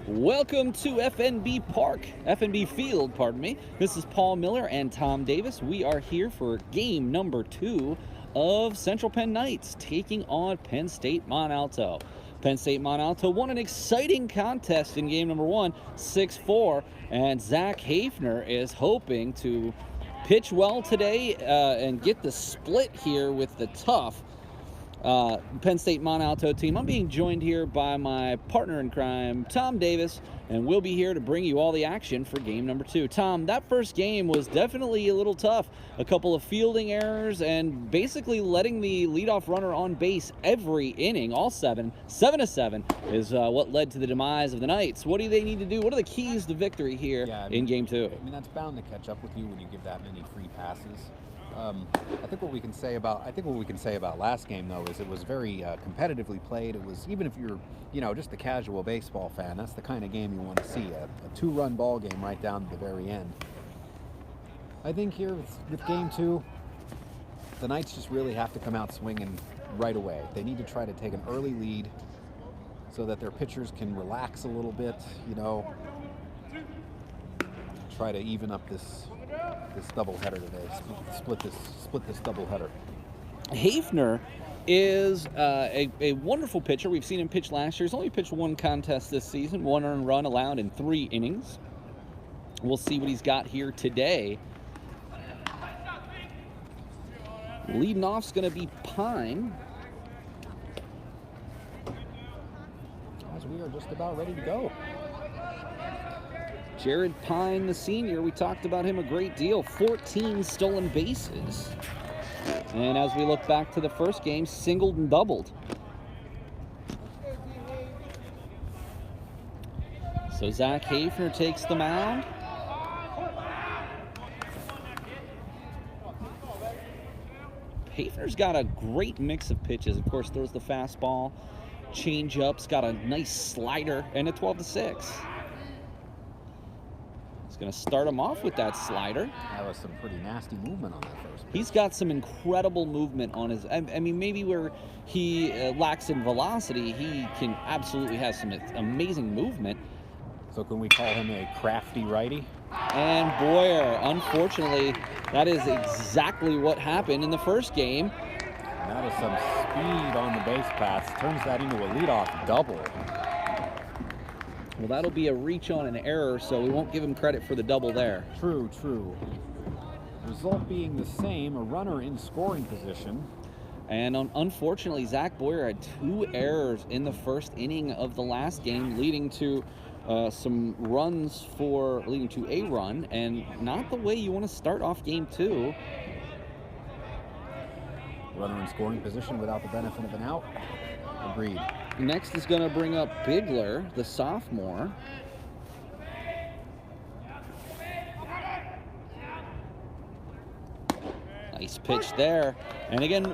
Welcome to FNB Field, pardon me. This is Paul Miller and Tom Davis. We are here for game number 2 of Central Penn Knights taking on Penn State Mont Alto. Penn State Mont Alto won an exciting contest in game number 1, 6-4, and Zach Hafner is hoping to pitch well today and get the split here with the tough Penn State Mont Alto team. I'm being joined here by my partner in crime, Tom Davis, and we'll be here to bring you all the action for game number 2. Tom, that first game was definitely a little tough. A couple of fielding errors and basically letting the leadoff runner on base every inning, all 7 to 7, is what led to the demise of the Knights. What do they need to do? What are the keys to victory here in game 2? I mean, that's bound to catch up with you when you give that many free passes. I think what we can say about last game, though, is it was very competitively played. It was, even if you're just a casual baseball fan, that's the kind of game you want to see, a 2-run ball game right down to the very end. I think here with game 2, the Knights just really have to come out swinging right away. They need to try to take an early lead so that their pitchers can relax a little bit, try to even up this doubleheader today. Split this doubleheader. Hafner is a wonderful pitcher. We've seen him pitch last year. He's only pitched 1 contest this season, 1 earned run allowed in 3 innings. We'll see what he's got here today. Leading off's going to be Pine. As we are just about ready to go. Jared Pine, the senior, we talked about him a great deal. 14 stolen bases. And as we look back to the first game, singled and doubled. So Zach Hafner takes the mound. Hafner's got a great mix of pitches. Of course, throws the fastball, change-ups, got a nice slider, and a 12-6. Going to start him off with that slider. That was some pretty nasty movement on that first pitch. He's got some incredible movement on his, I mean, maybe where he lacks in velocity, he can absolutely have some amazing movement. So can we call him a crafty righty? And Boyer, unfortunately, that is exactly what happened in the first game. And that is some speed on the base pass. Turns that into a leadoff double. Well, that'll be a reach on an error, so we won't give him credit for the double there. True. Result being the same, a runner in scoring position. And unfortunately, Zach Boyer had 2 errors in the first inning of the last game, leading to leading to a run, and not the way you want to start off game 2. Runner in scoring position without the benefit of an out. Agreed. Next is going to bring up Bigler, the sophomore. Nice pitch there. And again,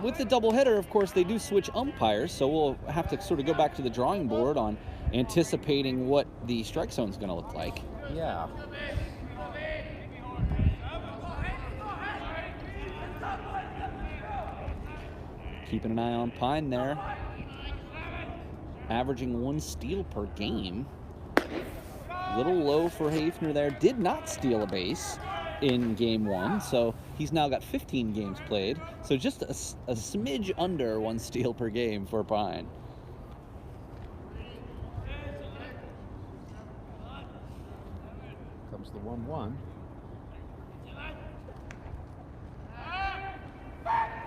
with the doubleheader, of course, they do switch umpires, so we'll have to sort of go back to the drawing board on anticipating what the strike zone is going to look like. Yeah. Keeping an eye on Pine there. Averaging 1 steal per game. Little low for Hafner there. Did not steal a base in game 1, so he's now got 15 games played. So just a smidge under 1 steal per game for Pine. Comes the 1-1.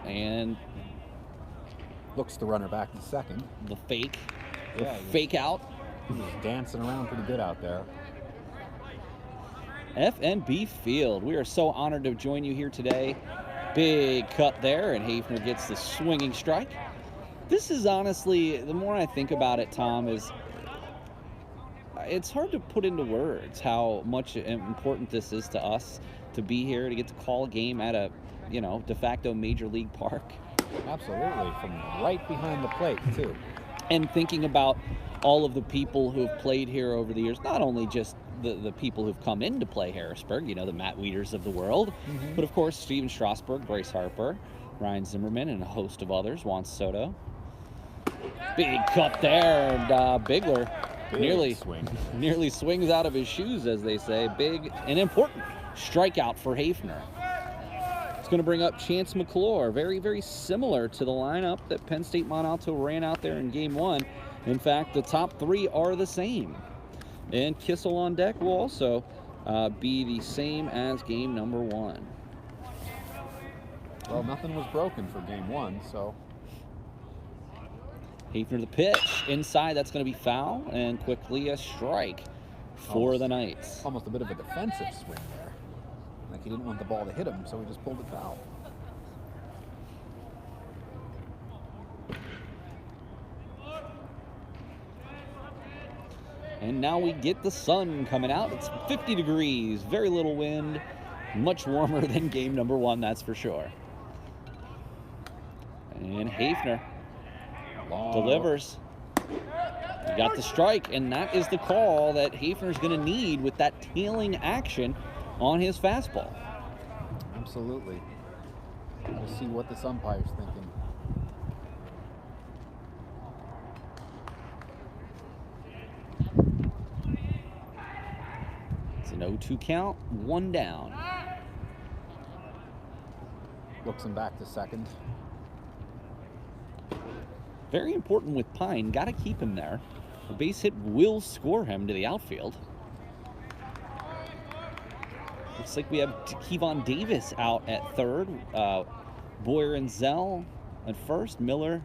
And looks the runner back to second. The fake. Yeah, fake out. He was dancing around pretty good out there. FNB Field. We are so honored to join you here today. Big cut there, and Hafner gets the swinging strike. This is honestly, the more I think about it, Tom, is it's hard to put into words how much important this is to us to be here, to get to call a game at a, de facto major league park. Absolutely, from right behind the plate, too. And thinking about all of the people who have played here over the years, not only just the people who've come in to play Harrisburg, the Matt Wieters of the world, but of course Steven Strasburg, Bryce Harper, Ryan Zimmerman, and a host of others, Juan Soto. Big cut there, and Bigler Big swing. nearly swings out of his shoes, as they say. Big and important strikeout for Hafner. It's going to bring up Chance McClure, very, very similar to the lineup that Penn State Mont Alto ran out there in Game 1. In fact, the top 3 are the same. And Kissel on deck will also be the same as Game number 1. Well, nothing was broken for Game 1, so... Hafner the pitch. Inside, that's going to be foul, and quickly a strike for the Knights. Almost a bit of a defensive swing there. Like he didn't want the ball to hit him, so he just pulled it foul. And now we get the sun coming out. It's 50 degrees, very little wind, much warmer than Game number 1, that's for sure. And Hafner delivers. He got the strike, and that is the call that Hafner's going to need with that tailing action on his fastball. Absolutely. Got to see what this umpire's thinking. It's an 0-2 count, 1 down. Looks him back to second. Very important with Pine. Got to keep him there. A base hit will score him to the outfield. Looks like we have Kevon Davis out at third. Boyer and Zell at first. Miller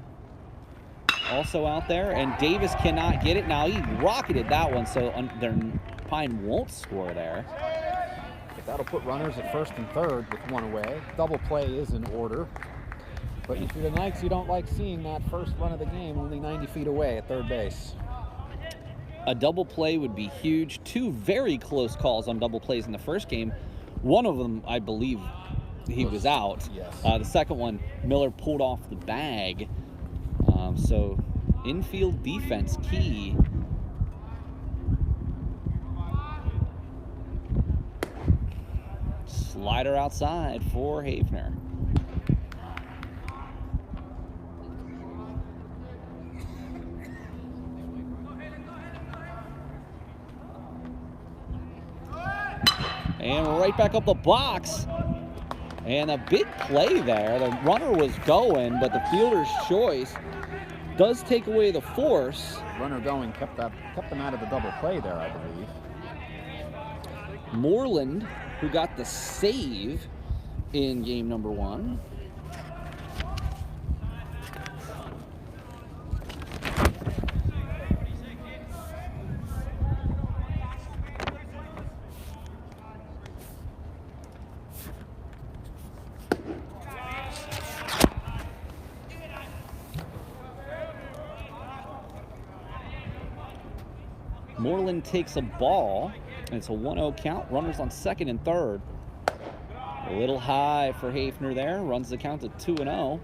also out there. And Davis cannot get it. Now he rocketed that one, so Pine won't score there. But that'll put runners at first and third with 1 away. Double play is in order. But if you're the Knights, you don't like seeing that first run of the game only 90 feet away at third base. A double play would be huge. 2 very close calls on double plays in the first game. One of them, I believe, he was out. Yes. The second one, Miller pulled off the bag. So infield defense key. Slider outside for Hafner. And right back up the box. And a big play there. The runner was going, but the fielder's choice does take away the force. Runner going kept them out of the double play there, I believe. Moreland, who got the save in Game number 1. Moreland takes a ball, and it's a 1-0 count. Runners on second and third. A little high for Hafner there. Runs the count to 2-0.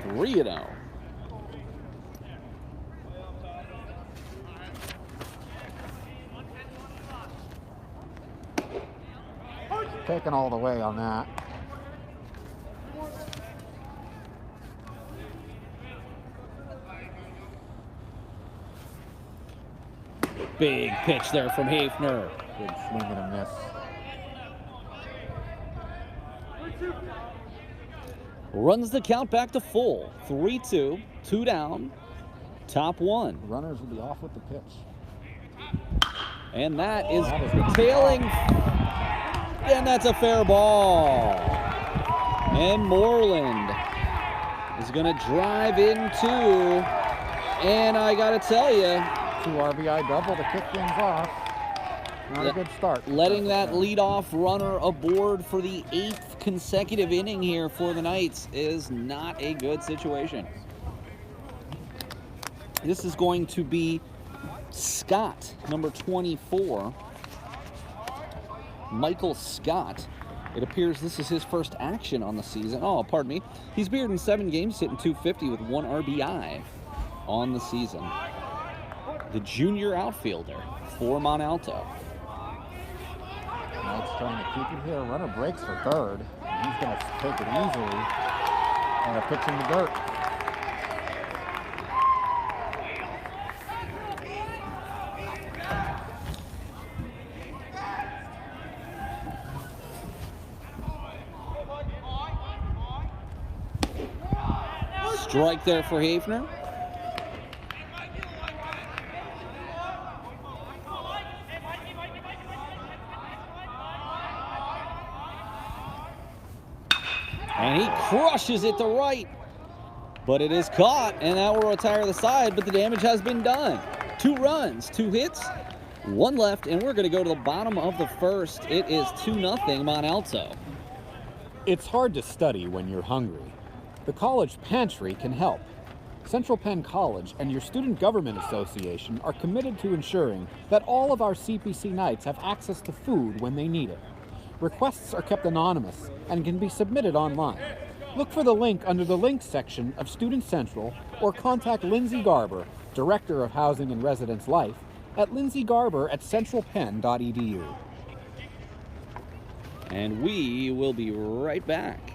Three and 0. Taken all the way on that. Big pitch there from Hafner. Good swing and a miss. Runs the count back to full. 3-2, 2 down, top 1. Runners will be off with the pitch. And that is tailing. And that's a fair ball. And Moreland is going to drive into, and I got to tell you, 2 RBI double to kick things off. Not a good start. Letting that leadoff runner aboard for the 8th consecutive inning here for the Knights is not a good situation. This is going to be Scott, number 24. Michael Scott. It appears this is his first action on the season. Oh, pardon me. He's appeared in 7 games, hitting .250 with 1 RBI on the season. the junior outfielder for Mont Alto. Knight's trying to keep it here. Runner breaks for third. He's going to take it easily. And a pitch in the dirt. Strike there for Hafner. And he crushes it to right. But it is caught, and that will retire the side, but the damage has been done. 2 runs, 2 hits, 1 left, and we're going to go to the bottom of the first. It is 2-0 Mont Alto. It's hard to study when you're hungry. The college pantry can help. Central Penn College and your Student Government Association are committed to ensuring that all of our CPC Knights have access to food when they need it. Requests are kept anonymous and can be submitted online. Look for the link under the Links section of Student Central or contact Lindsay Garber, Director of Housing and Residence Life, at lindsaygarber@centralpenn.edu. And we will be right back.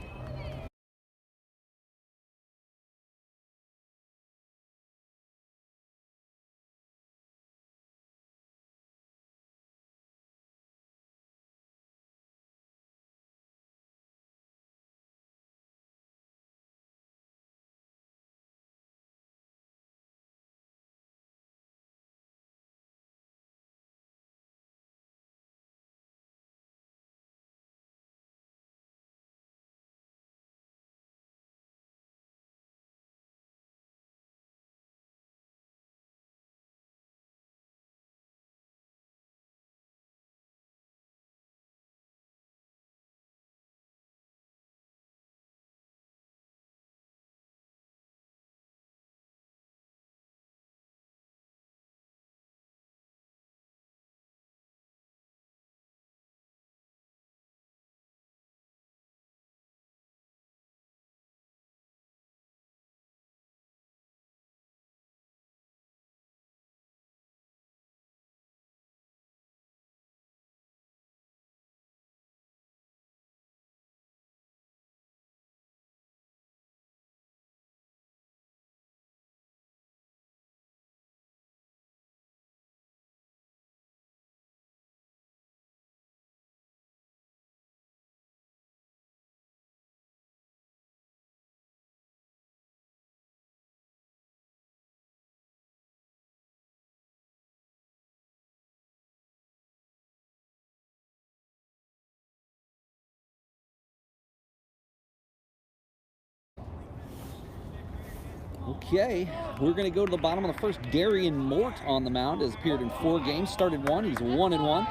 Okay, we're going to go to the bottom of the first. Darian Mort on the mound has appeared in 4 games, started 1, he's 1-1.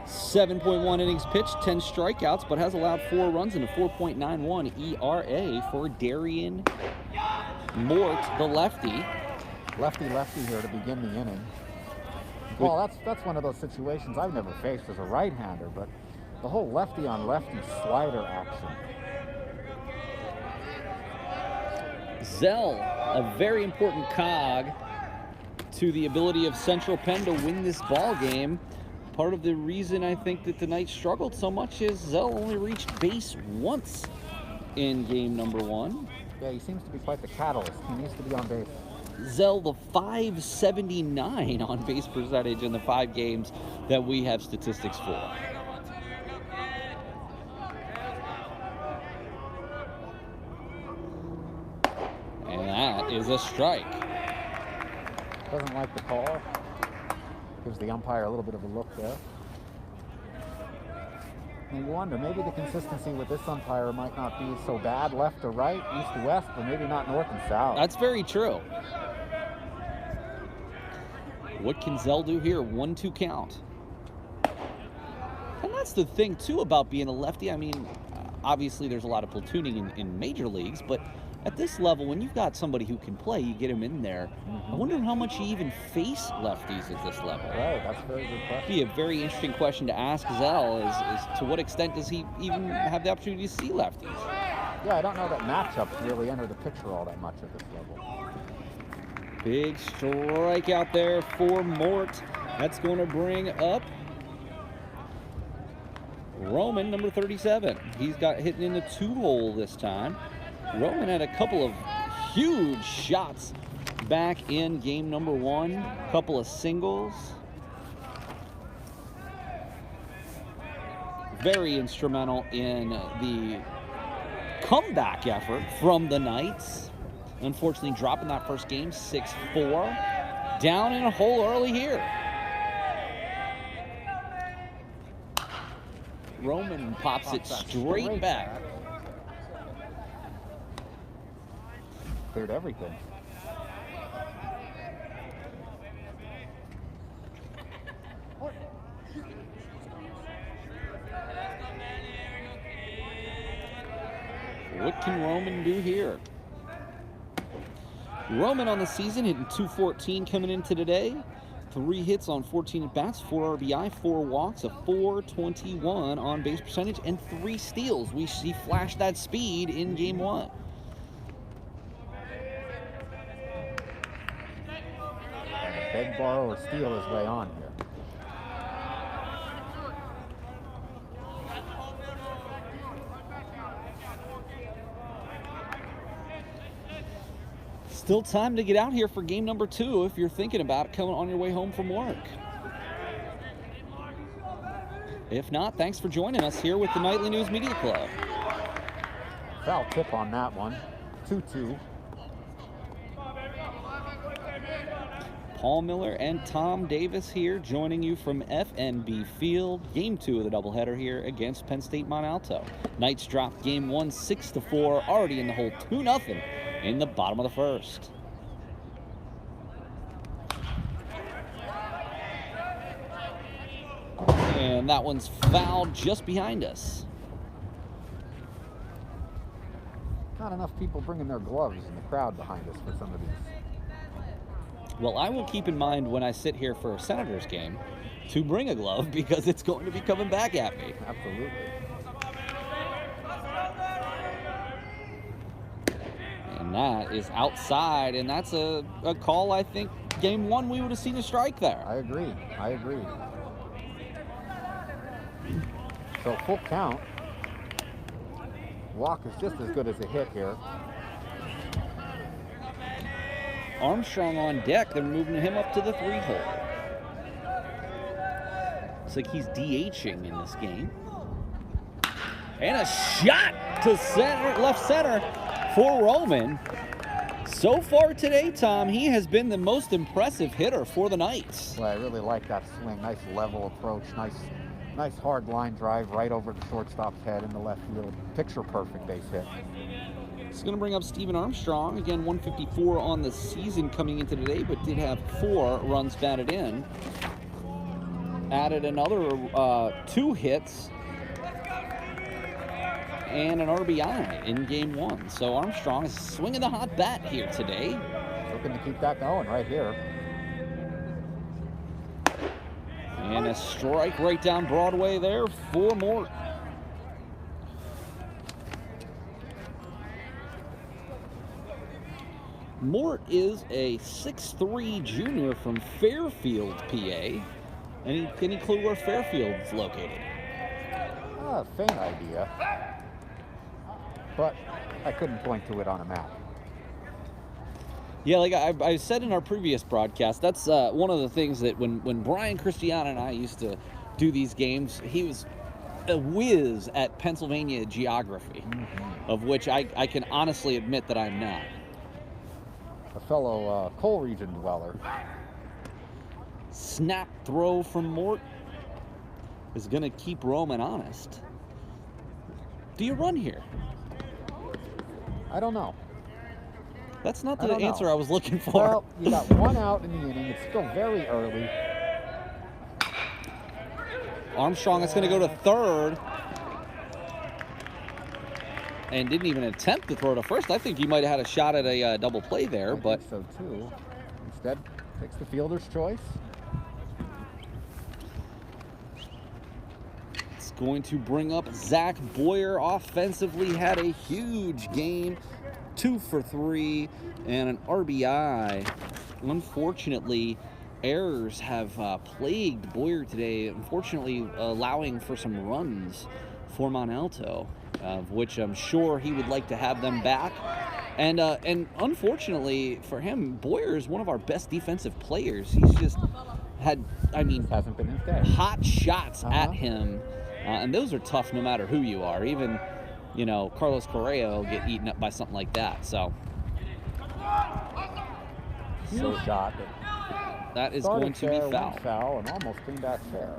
7.1 innings pitched, 10 strikeouts, but has allowed 4 runs and a 4.91 ERA for Darian Mort, the lefty. Lefty here to begin the inning. Well, that's one of those situations I've never faced as a right-hander, but the whole lefty-on-lefty slider action. Zell, a very important cog to the ability of Central Penn to win this ball game. Part of the reason I think that the Knights struggled so much is Zell only reached base once in game number 1. Yeah, he seems to be quite the catalyst. He needs to be on base. Zell, the .579 on base percentage in the 5 games that we have statistics for. And that is a strike. Doesn't like the call. Gives the umpire a little bit of a look there. And you wonder, maybe the consistency with this umpire might not be so bad left to right, east to west, but maybe not north and south. That's very true. What can Zell do here? 1-2 count. And that's the thing, too, about being a lefty. I mean, obviously there's a lot of platooning in major leagues, but at this level, when you've got somebody who can play, you get him in there. I wonder how much you even face lefties at this level. Right, that's a very good question. Be a very interesting question to ask Zell is to what extent does he even have the opportunity to see lefties? Yeah, I don't know that matchups really enter the picture all that much at this level. Big strike out there for Mort. That's going to bring up Roman, number 37. He's got hitting in the 2-hole this time. Roman had a couple of huge shots back in game number 1. A couple of singles. Very instrumental in the comeback effort from the Knights. Unfortunately, dropping that first game, 6-4. Down in a hole early here. Roman pops it straight back. Cleared everything. What can Roman do here? Roman on the season hitting .214 coming into today. 3 hits on 14 at-bats, 4 RBI, 4 walks, a .421 on-base percentage, and 3 steals. We see flash that speed in game 1. Beg, borrow, or steal his way on here. Still time to get out here for game number 2 if you're thinking about coming on your way home from work. If not, thanks for joining us here with the Nightly News Media Club. Foul tip on that one. 2-2. Paul Miller and Tom Davis here joining you from FNB Field. Game 2 of the doubleheader here against Penn State Mont Alto. Knights dropped game 1 6-4, already in the hole 2-0 in the bottom of the first. And that one's fouled just behind us. Not enough people bringing their gloves in the crowd behind us for some of these. Well, I will keep in mind when I sit here for a Senators game to bring a glove because it's going to be coming back at me. Absolutely. And that is outside, and that's a call. I think game 1 we would have seen a strike there. I agree. So full count. Walk is just as good as a hit here. Armstrong on deck. They're moving him up to the 3-hole. Looks like he's DHing in this game. And a shot to center, left center for Roman. So far today, Tom, he has been the most impressive hitter for the Knights. Well, I really like that swing. Nice level approach. Nice hard line drive right over the shortstop's head in the left field. Picture perfect base hit. It's going to bring up Stephen Armstrong. Again, 154 on the season coming into today, but did have 4 runs batted in. Added another 2 hits and an RBI in game 1. So Armstrong is swinging the hot bat here today. Looking to keep that going right here. And a strike right down Broadway there for Mort. Mort is a 6'3" junior from Fairfield, PA. Any clue where Fairfield is located? Faint idea. But I couldn't point to it on a map. Yeah, like I said in our previous broadcast, that's one of the things that when Brian Christian and I used to do these games, he was a whiz at Pennsylvania geography, of which I can honestly admit that I'm not. A fellow coal region dweller. Snap throw from Mort is going to keep Roman honest. Do you run here? I don't know. That's not the answer I was looking for. Well, you got 1 out in the inning. It's still very early. Armstrong is going to go to third. And didn't even attempt to throw to first. I think he might have had a shot at a double play there, I but think so too. Instead, takes the fielder's choice. it's going to bring up Zach Boyer. Offensively, had a huge game, 2 for 3, and an RBI unfortunately, errors have plagued Boyer today, unfortunately allowing for some runs for Mont Alto, of which I'm sure he would like to have them back. And unfortunately for him, Boyer is one of our best defensive players. He's just had, I mean, hasn't been his day. Hot shots at him, and those are tough no matter who you are. Even, you know, Carlos Correa will get eaten up by something like that. So shot. That is going to be foul. Foul and almost came back fair.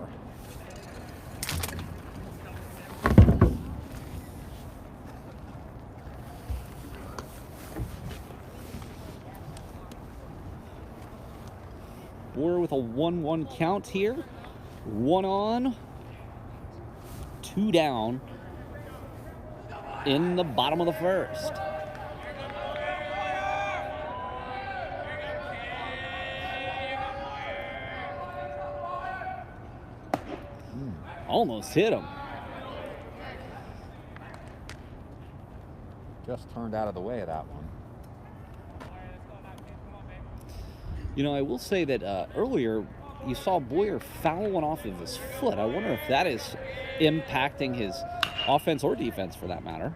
Boyer with a 1-1 count here. 1 on, 2 down in the bottom of the first. Almost hit him. Just turned out of the way of that one. You know, I will say that earlier you saw Boyer foul one off of his foot. I wonder if that is impacting his offense or defense for that matter.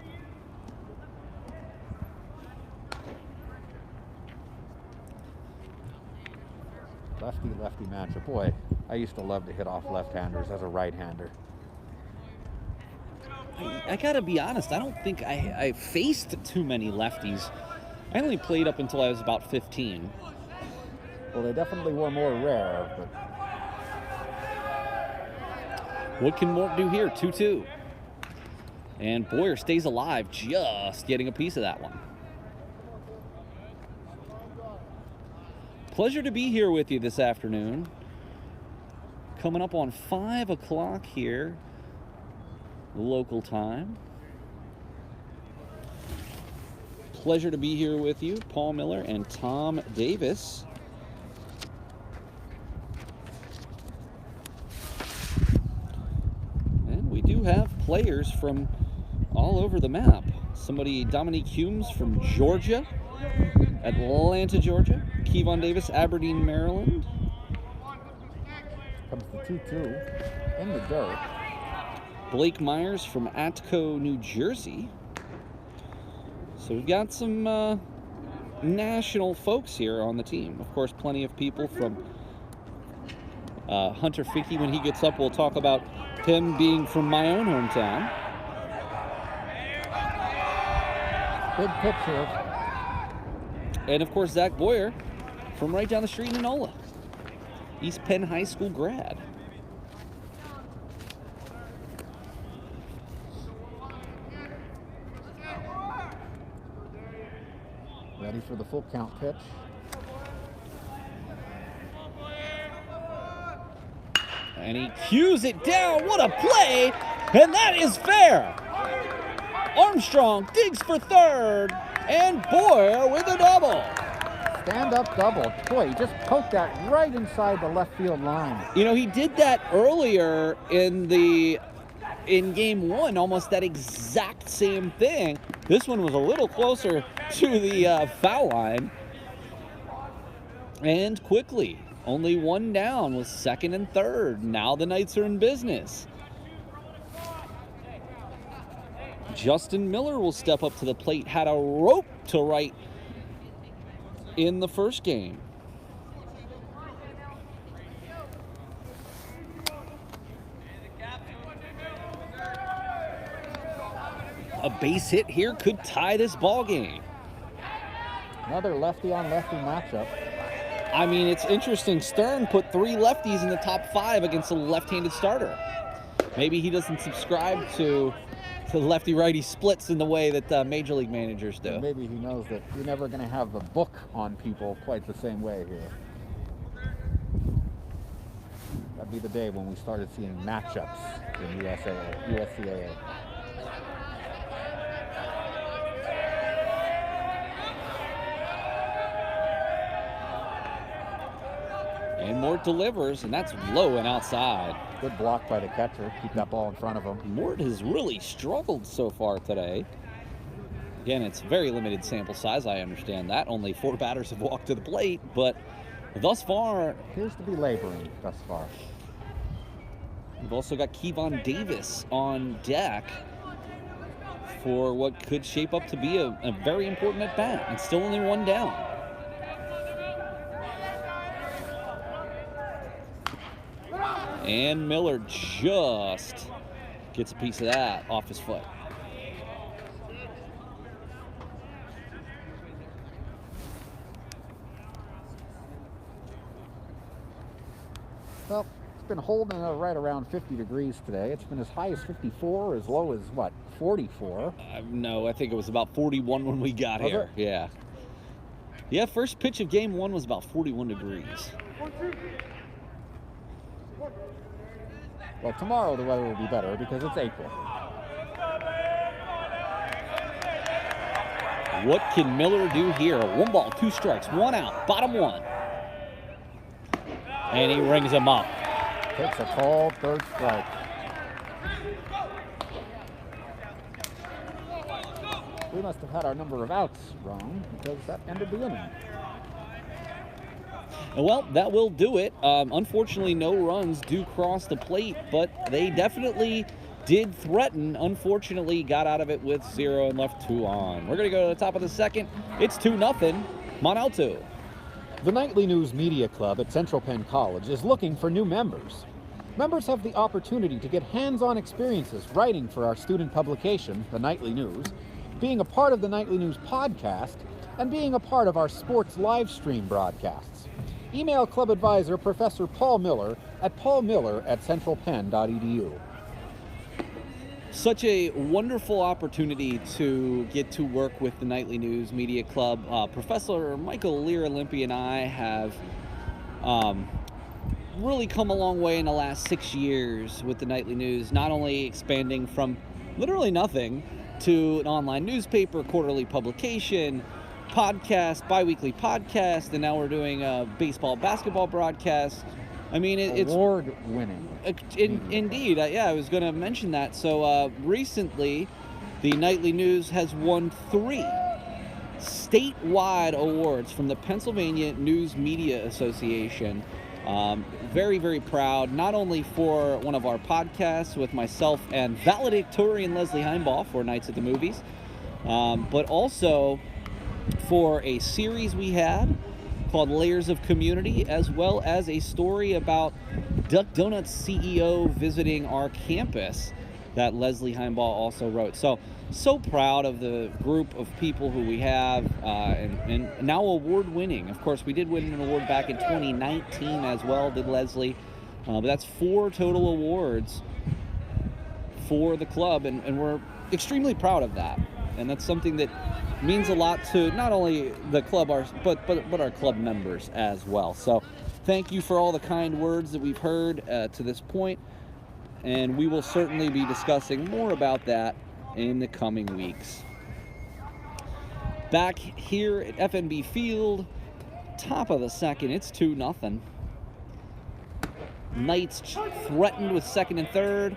Lefty matchup. Boy, I used to love to hit off left-handers as a right-hander. I gotta be honest, I don't think I faced too many lefties. I only played up until I was about 15. Well, they definitely were more rare, but what can Mort do here? 2-2. And Boyer stays alive, just getting a piece of that one. Pleasure to be here with you this afternoon. Coming up on 5 o'clock here, local time. Pleasure to be here with you, Paul Miller and Tom Davis. And we do have players from all over the map. Somebody, Dominique Humes from Georgia, Atlanta, Georgia. Kevon Davis, Aberdeen, Maryland. Comes the 2-2 in the dirt. Blake Myers from Atco, New Jersey. So we've got some national folks here on the team. Of course, plenty of people from Hunter Fickey. When he gets up, we'll talk about him being from my own hometown. Big pitch here. And of course, Zach Boyer from right down the street in Enola. East Penn High School grad. Ready for the full count pitch. And he cues it down. What a play! And that is fair. Armstrong digs for third. And Boyer with a double. Stand-up double. Boy, he just poked that right inside the left field line. You know, he did that earlier in game 1, almost that exact same thing. This one was a little closer to the foul line. And quickly, only 1 down with second and third. Now the Knights are in business. Justin Miller will step up to the plate, had a rope to right in the first game. A base hit here could tie this ball game. Another lefty-on-lefty matchup. I mean, it's interesting. Stern put 3 lefties in the top 5 against a left-handed starter. Maybe he doesn't subscribe to lefty-righty splits in the way that major league managers do. Maybe he knows that you're never going to have the book on people quite the same way here. That'd be the day when we started seeing matchups in USCAA. And Mort delivers, and that's low and outside. Good block by the catcher. Keep that ball in front of him. Mort has really struggled so far today. Again, it's very limited sample size, I understand that. Only 4 batters have walked to the plate, but thus far... Appears to be laboring thus far. We've also got Kevon Davis on deck for what could shape up to be a very important at-bat. It's still only 1 down. And Miller just gets a piece of that off his foot. Well, it's been holding right around 50 degrees today. It's been as high as 54, as low as, what, 44? No, I think it was about 41 when we got here. it? Yeah. Yeah, first pitch of game 1 was about 41 degrees. Well, tomorrow the weather will be better because it's April. What can Miller do here? 1 ball, 2 strikes, 1 out, bottom 1. And he rings him up. Takes a called 3rd strike. We must have had our number of outs wrong because that ended the inning. Well, that will do it. Unfortunately, no runs do cross the plate, but they definitely did threaten. Unfortunately, got out of it with 0 and left 2 on. We're going to go to the top of the second. It's 2-0, Mont Alto. The Nightly News Media Club at Central Penn College is looking for new members. Members have the opportunity to get hands-on experiences writing for our student publication, The Nightly News, being a part of the Nightly News podcast, and being a part of our sports live stream broadcasts. Email Club Advisor Professor Paul Miller at paulmiller@centralpenn.edu. Such a wonderful opportunity to get to work with the Nightly News Media Club. Professor Michael Lear-Olympia and I have really come a long way in the last 6 years with the Nightly News, not only expanding from literally nothing to an online newspaper, quarterly publication, podcast, bi-weekly podcast, and now we're doing a baseball, basketball broadcast. I mean, it's award-winning. Indeed. Yeah, I was going to mention that. So recently, the Nightly News has won 3 statewide awards from the Pennsylvania News Media Association. Very, very proud, not only for one of our podcasts with myself and valedictorian Leslie Heimbaugh for Nights at the Movies, but also for a series we had called Layers of Community, as well as a story about Duck Donuts CEO visiting our campus that Leslie Heimbaugh also wrote. So proud of the group of people who we have, and now award-winning. Of course, we did win an award back in 2019 as well, did Leslie. But that's 4 total awards for the club, and we're extremely proud of that. And that's something that means a lot to not only the club, but our club members as well. So thank you for all the kind words that we've heard to this point, and we will certainly be discussing more about that in the coming weeks. Back here at FNB Field, top of the second, it's 2-0. Knights threatened with second and third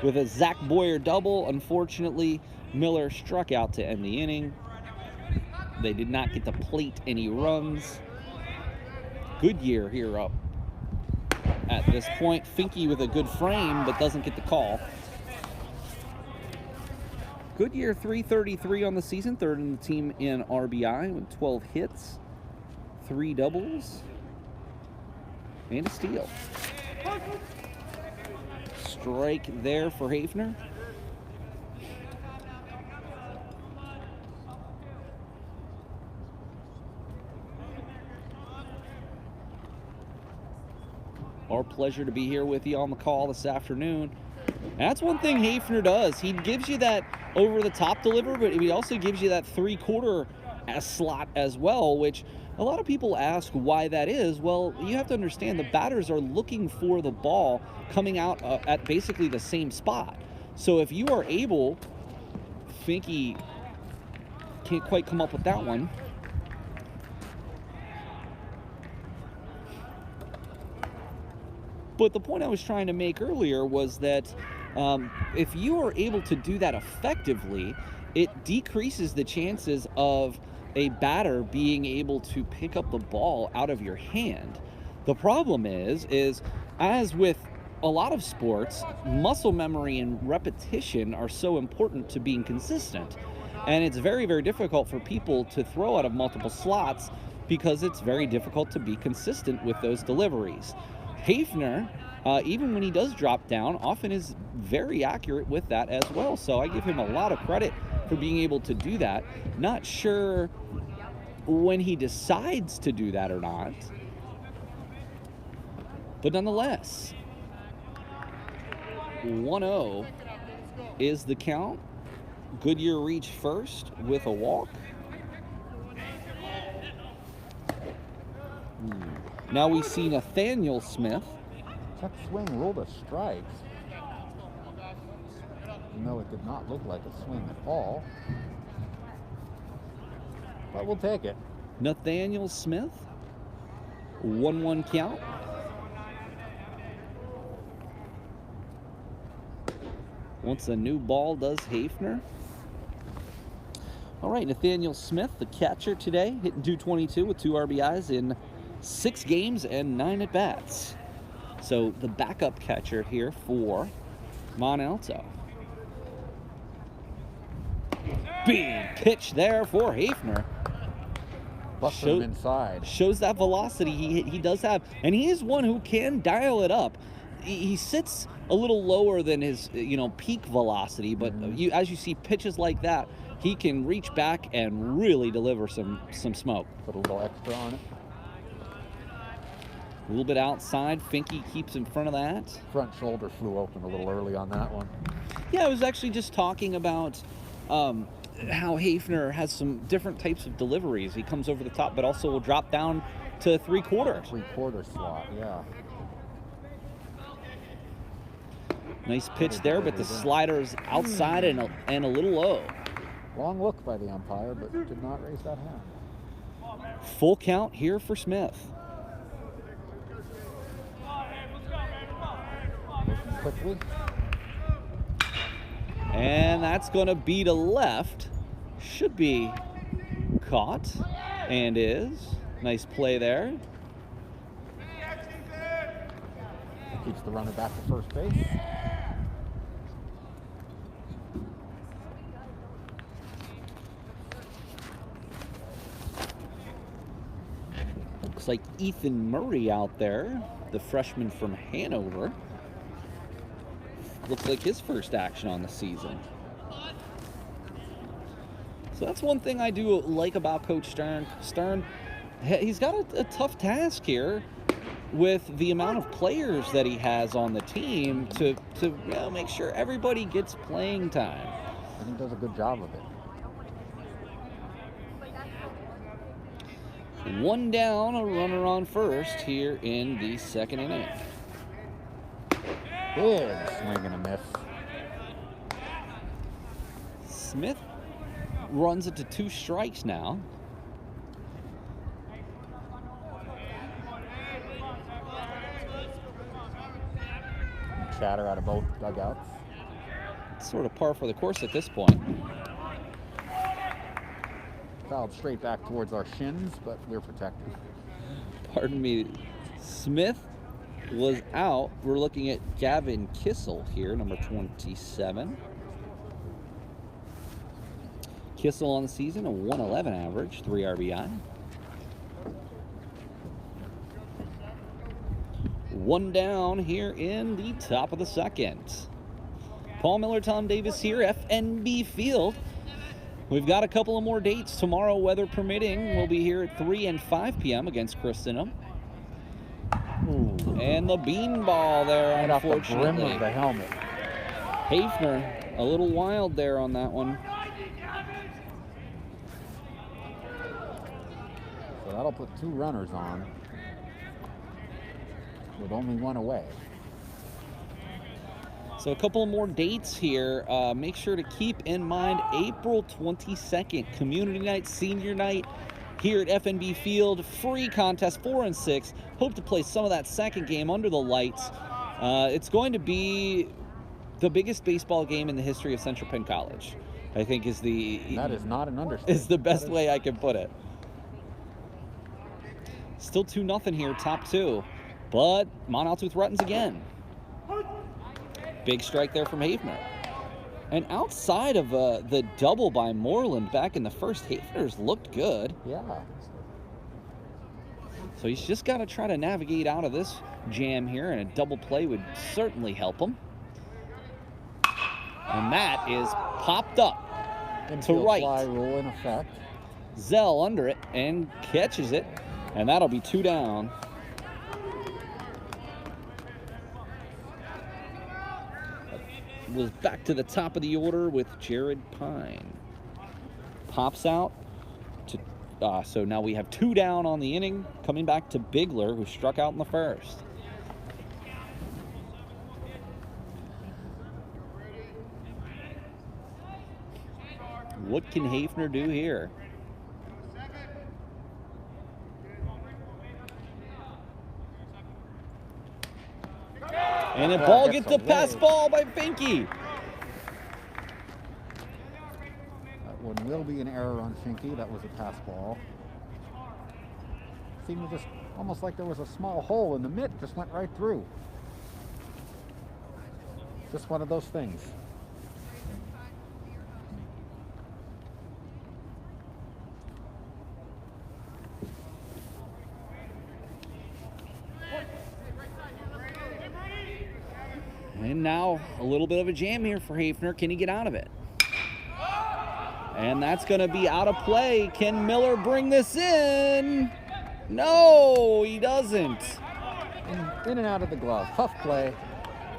with a Zach Boyer double. Unfortunately, Miller struck out to end the inning. They did not get to plate any runs. Goodyear here up at this point. Finke with a good frame, but doesn't get the call. Goodyear 333 on the season, 3rd in the team in RBI with 12 hits, 3 doubles, and a steal. Strike there for Hafner. Our pleasure to be here with you on the call this afternoon. And that's one thing Hafner does. He gives you that over-the-top deliver, but he also gives you that 3/4 slot as well, which a lot of people ask why that is. Well, you have to understand the batters are looking for the ball coming out at basically the same spot. So if you are able, Finke can't quite come up with that one. But the point I was trying to make earlier was that if you are able to do that effectively, it decreases the chances of a batter being able to pick up the ball out of your hand. The problem is as with a lot of sports, muscle memory and repetition are so important to being consistent. And it's very, very difficult for people to throw out of multiple slots because it's very difficult to be consistent with those deliveries. Hafner, even when he does drop down, often is very accurate with that as well. So I give him a lot of credit for being able to do that. Not sure when he decides to do that or not, but nonetheless, 1-0 is the count. Goodyear reached first with a walk. Now we see Nathaniel Smith. That swing ruled a strike. No, it did not look like a swing at all. But we'll take it. Nathaniel Smith, 1-1 count. Once a new ball does Hafner. All right, Nathaniel Smith, the catcher today, hitting .222 with 2 RBIs in 6 games and 9 at-bats. So the backup catcher here for Mont Alto. Big pitch there for Hafner. Busted him inside. Shows that velocity he does have. And he is one who can dial it up. He sits a little lower than his peak velocity, but as you see pitches like that, he can reach back and really deliver some smoke. Put a little extra on it. A little bit outside. Finke keeps in front of that. Front shoulder flew open a little early on that one. Yeah, I was actually just talking about how Hafner has some different types of deliveries. He comes over the top, but also will drop down to 3/4. 3/4 slot, yeah. Nice pitch there, but the slider's outside and a little low. Long look by the umpire, but did not raise that hand. Full count here for Smith. Looking quickly. And that's going to be to left. Should be caught, and is. Nice play there. Keeps the runner back to first base. Looks like Ethan Murray out there, the freshman from Hanover. Looks like his first action on the season. So that's one thing I do like about Coach Stern. Stern, he's got a tough task here with the amount of players that he has on the team to make sure everybody gets playing time. And he does a good job of it. 1 down, a runner on first here in the second inning. Big swing and a miss. Smith runs it to 2 strikes now. Chatter out of both dugouts. It's sort of par for the course at this point. Fouled straight back towards our shins, but we're protected. Pardon me. Smith was out. We're looking at Gavin Kissel here, number 27. Kissel on the season, a 111 average, 3 RBI. 1 down here in the top of the second. Paul Miller, Tom Davis here, FNB Field. We've got a couple of more dates tomorrow, weather permitting. We'll be here at 3 and 5 p.m. against Christendom. And the beanball there, Right off the unfortunately. brim of the helmet. Hafner, a little wild there on that one. So that'll put 2 runners on with only 1 away. So a couple more dates here. Make sure to keep in mind April 22nd, Community Night, Senior Night here at FNB Field. Free contest, 4 and 6. Hope to play some of that second game under the lights. It's going to be the biggest baseball game in the history of Central Penn College. I think is That is not an understatement. is the best way I can put it. Still 2-0 here, top two. But Mont Alto threatens again. Big strike there from Hafner. And outside of the double by Moreland back in the first, Hafner's looked good. Yeah. So he's just got to try to navigate out of this jam here, and a double play would certainly help him. And that is popped up to right. Fly rule in effect. Zell under it and catches it, and that'll be 2 down. Was back to the top of the order with Jared Pine. Pops out to so now we have 2 down on the inning, coming back to Bigler, who struck out in the first. What can Hafner do here? And the ball gets the pass ball by Finke. That one will be an error on Finke. That was a pass ball. Seemed just almost like there was a small hole in the mitt, just went right through. Just one of those things. And now a little bit of a jam here for Hafner. Can he get out of it? And that's going to be out of play. Can Miller bring this in? No, he doesn't. In and out of the glove. Tough play.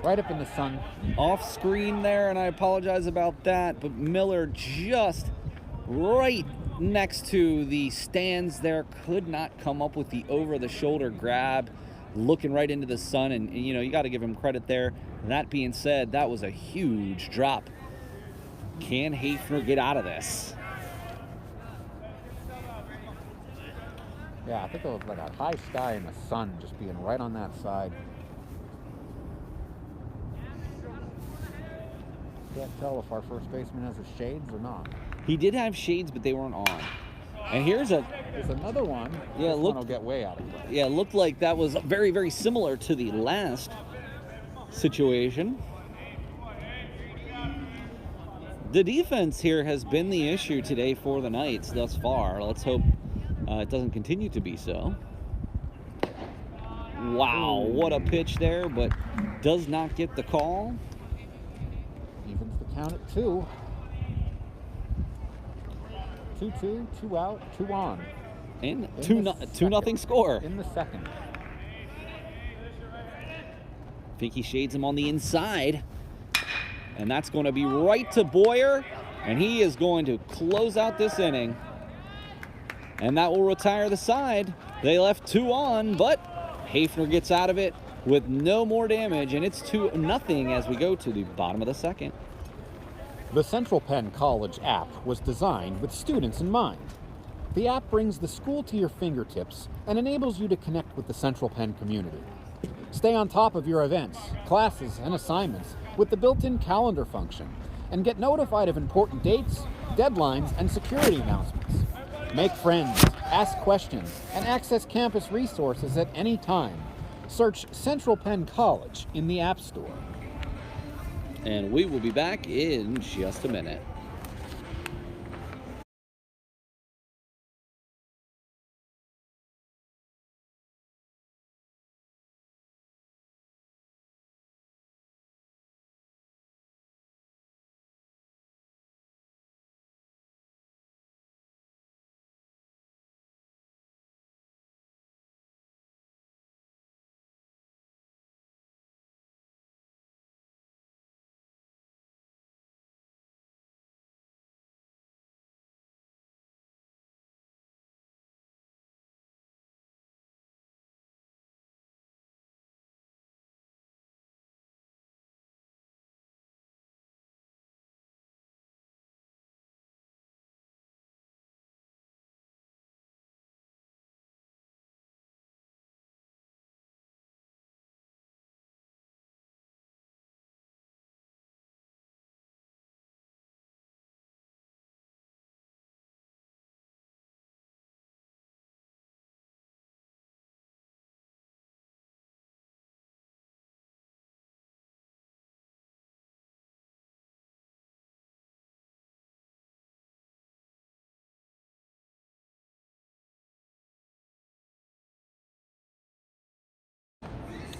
Right up in the sun. Off screen there, and I apologize about that, but Miller just right next to the stands there could not come up with the over-the-shoulder grab, looking right into the sun, and you know, you got to give him credit there. That being said, that was a huge drop. Can Hafner get out of this? Yeah, I think it was like a high sky in the sun, just being right on that side. Can't tell if our first baseman has his shades or not. He did have shades, but they weren't on. And here's another one. Yeah, this one will get way out of play. Yeah, it looked like that was very, very similar to the last situation. The defense here has been the issue today for the Knights thus far. Let's hope it doesn't continue to be so. Wow, what a pitch there, but does not get the call. Evens the count at 2. 2-2, 2 out, 2 on. And 2-0 score. In the second. Finke shades him on the inside. And that's going to be right to Boyer. And he is going to close out this inning. And that will retire the side. They left 2 on, but Hafner gets out of it with no more damage. And it's 2-0 as we go to the bottom of the second. The Central Penn College app was designed with students in mind. The app brings the school to your fingertips and enables you to connect with the Central Penn community. Stay on top of your events, classes, and assignments with the built-in calendar function, and get notified of important dates, deadlines, and security announcements. Make friends, ask questions, and access campus resources at any time. Search Central Penn College in the App Store. And we will be back in just a minute.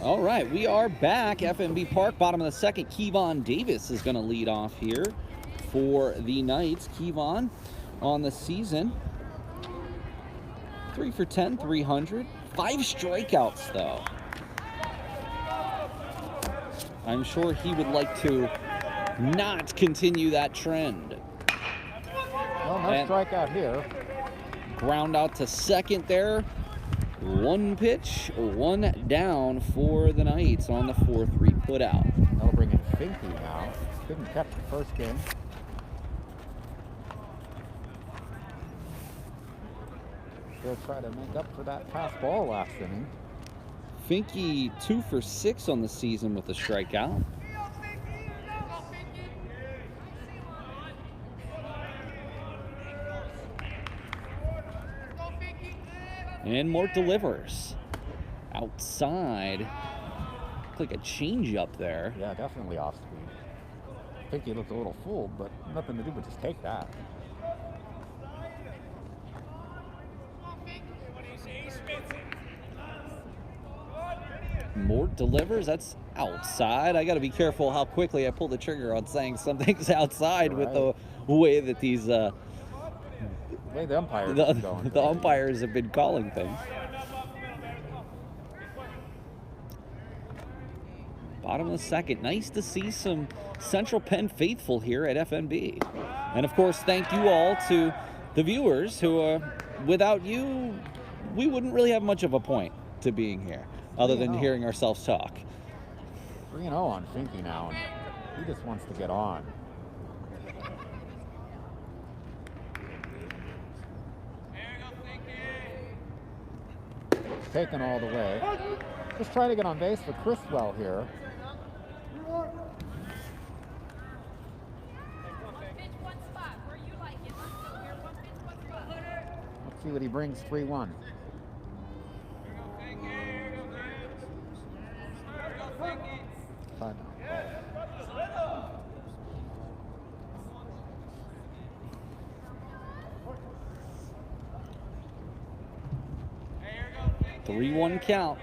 All right, we are back. FNB Park, bottom of the second. Kevon Davis is going to lead off here for the Knights. Kevon on the season, 3 for 10, 300. 5 strikeouts, though. I'm sure he would like to not continue that trend. Well, no strikeout here. Ground out to second there. 1 pitch, 1 down for the Knights on the 4-3 putout. That'll bring in Finke now. Couldn't catch the first game. He'll try to make up for that pass ball last inning. Finke 2 for 6 on the season with a strikeout. And Mort delivers. Outside. Looks like a change up there. Yeah, definitely off speed. Finke looked a little fooled, but nothing to do but just take that. Mort delivers. That's outside. I got to be careful how quickly I pull the trigger on saying something's outside with the way that these the way the umpires the umpires have been calling things. Bottom of the second. Nice to see some Central Penn faithful here at FNB. And of course, thank you all to the viewers who, without you, we wouldn't really have much of a point to being here, other than hearing ourselves talk. 3-0 on Finke now, and he just wants to get on. Taken all the way. Just trying to get on base for Criswell here. Let's see what he brings. 3-1. Fine. 3-1 count.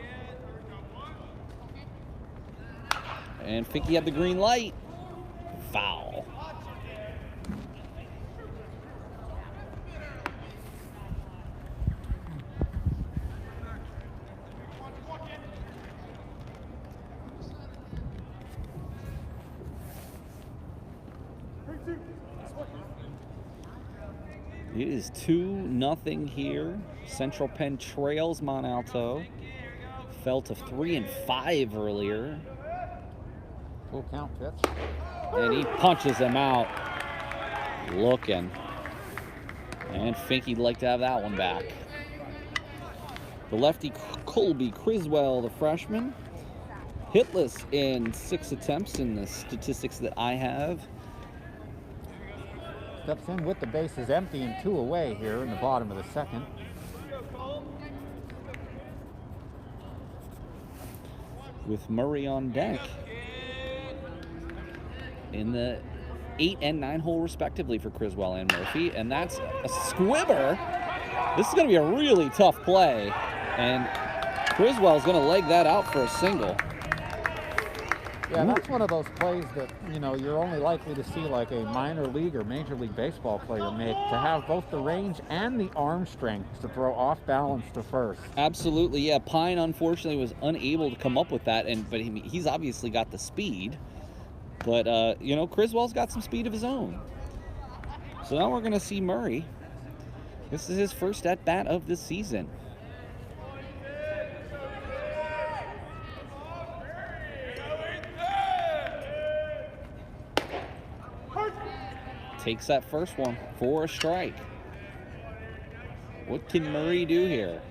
And Finke had the green light. Foul. It is 2-0 here. Central Penn trails Mont Alto. Fell to 3-5 earlier. Full count pitch. And he punches him out. Looking. And Finke'd like to have that one back. The lefty Colby Criswell, the freshman, hitless in 6 attempts in the statistics that I have. Steps in with the bases empty and 2 away here in the bottom of the second. With Murray on deck in the 8 and 9 hole respectively for Criswell and Murphy, and that's a squibber. This is going to be a really tough play, and Criswell's going to leg that out for a single. Yeah, that's one of those plays that, you know, you're only likely to see like a minor league or major league baseball player make, to have both the range and the arm strength to throw off balance to first. Absolutely, yeah. Pine unfortunately was unable to come up with that, but he's obviously got the speed. But, you know, Criswell's got some speed of his own. So now we're going to see Murray. This is his first at-bat of the season. Takes that first one for a strike. What can Murray do here?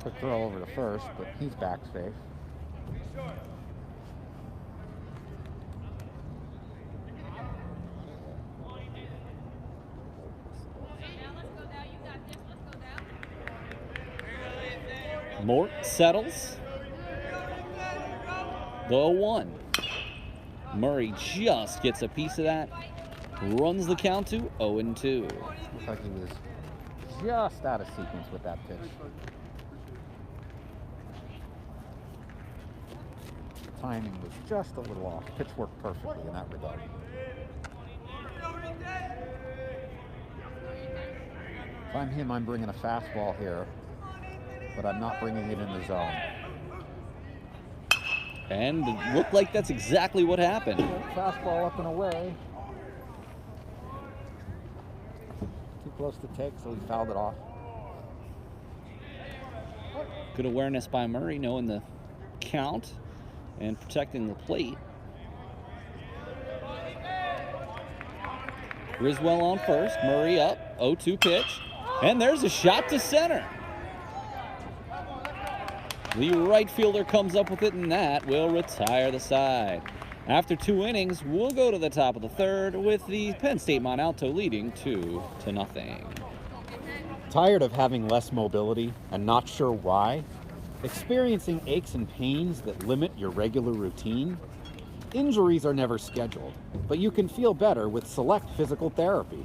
Quick throw over to first, but he's back safe. Mort settles. The 1. Murray just gets a piece of that. Runs the count to 0-2. Looks like he was just out of sequence with that pitch. Timing was just a little off. Pitch worked perfectly in that regard. If I'm him, I'm bringing a fastball here, but I'm not bringing it in the zone. And it looked like that's exactly what happened. Fastball up and away. Too close to take, so he fouled it off. Good awareness by Murray, knowing the count and protecting the plate. Griswold on first, Murray up, 0-2 pitch, and there's a shot to center. The right fielder comes up with it, and that will retire the side. After 2 innings, we'll go to the top of the 3rd with the Penn State Mont Alto leading 2-0. Tired of having less mobility and not sure why? Experiencing aches and pains that limit your regular routine? Injuries are never scheduled, but you can feel better with Select Physical Therapy.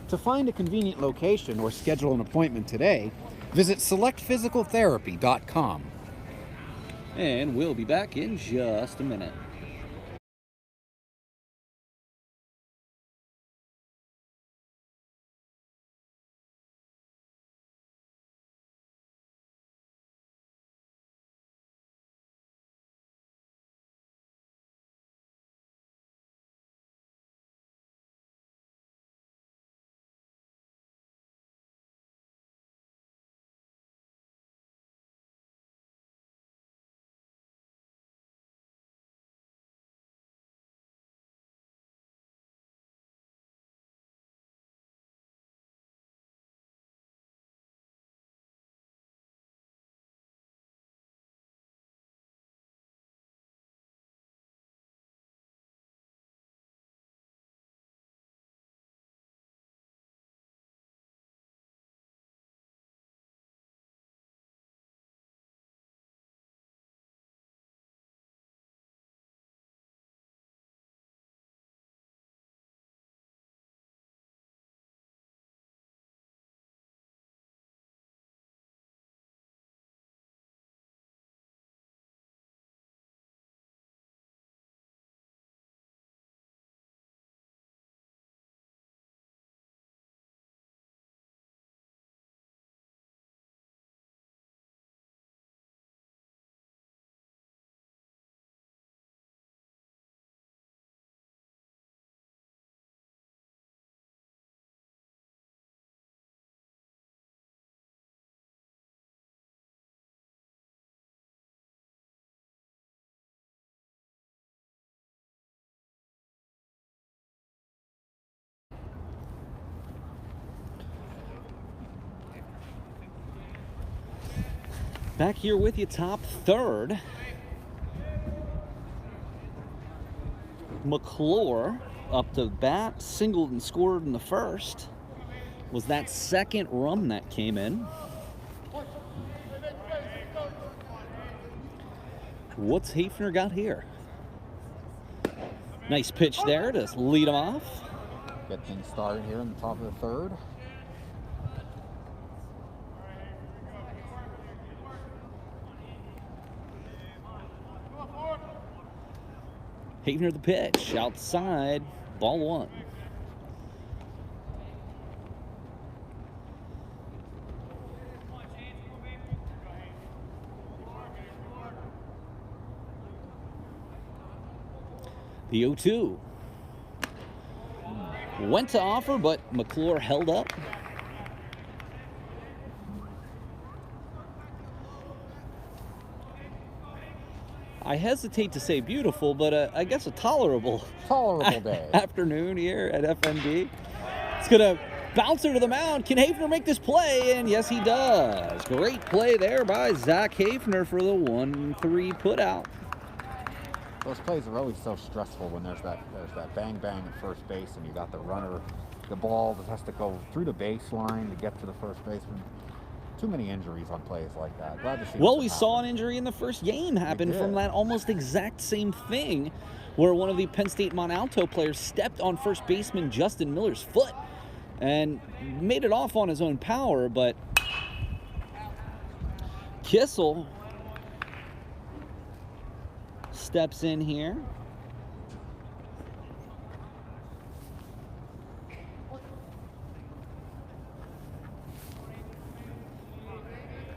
To find a convenient location or schedule an appointment today, visit selectphysicaltherapy.com. And we'll be back in just a minute. Back here with you, top 3rd. McClure up to bat, singled and scored in the 1st. Was that 2nd run that came in. What's Hafner got here? Nice pitch there to lead him off. Get things started here in the top of the 3rd. Hafner the pitch, outside, ball 1. The 0-2. Went to offer, but McClure held up. I hesitate to say beautiful, but I guess a tolerable day. Afternoon here at FNB. It's going to bounce her to the mound. Can Hafner make this play? And yes, he does. Great play there by Zach Hafner for the 1-3 put out. Those plays are always so stressful when there's that bang bang at first base and you got the runner, the ball that has to go through the baseline to get to the first baseman. Too many injuries on plays like that. Glad to see. Well, we saw an injury in the first game happen from that almost exact same thing, where one of the Penn State Mont Alto players stepped on first baseman Justin Miller's foot and made it off on his own power, but Kissel steps in here.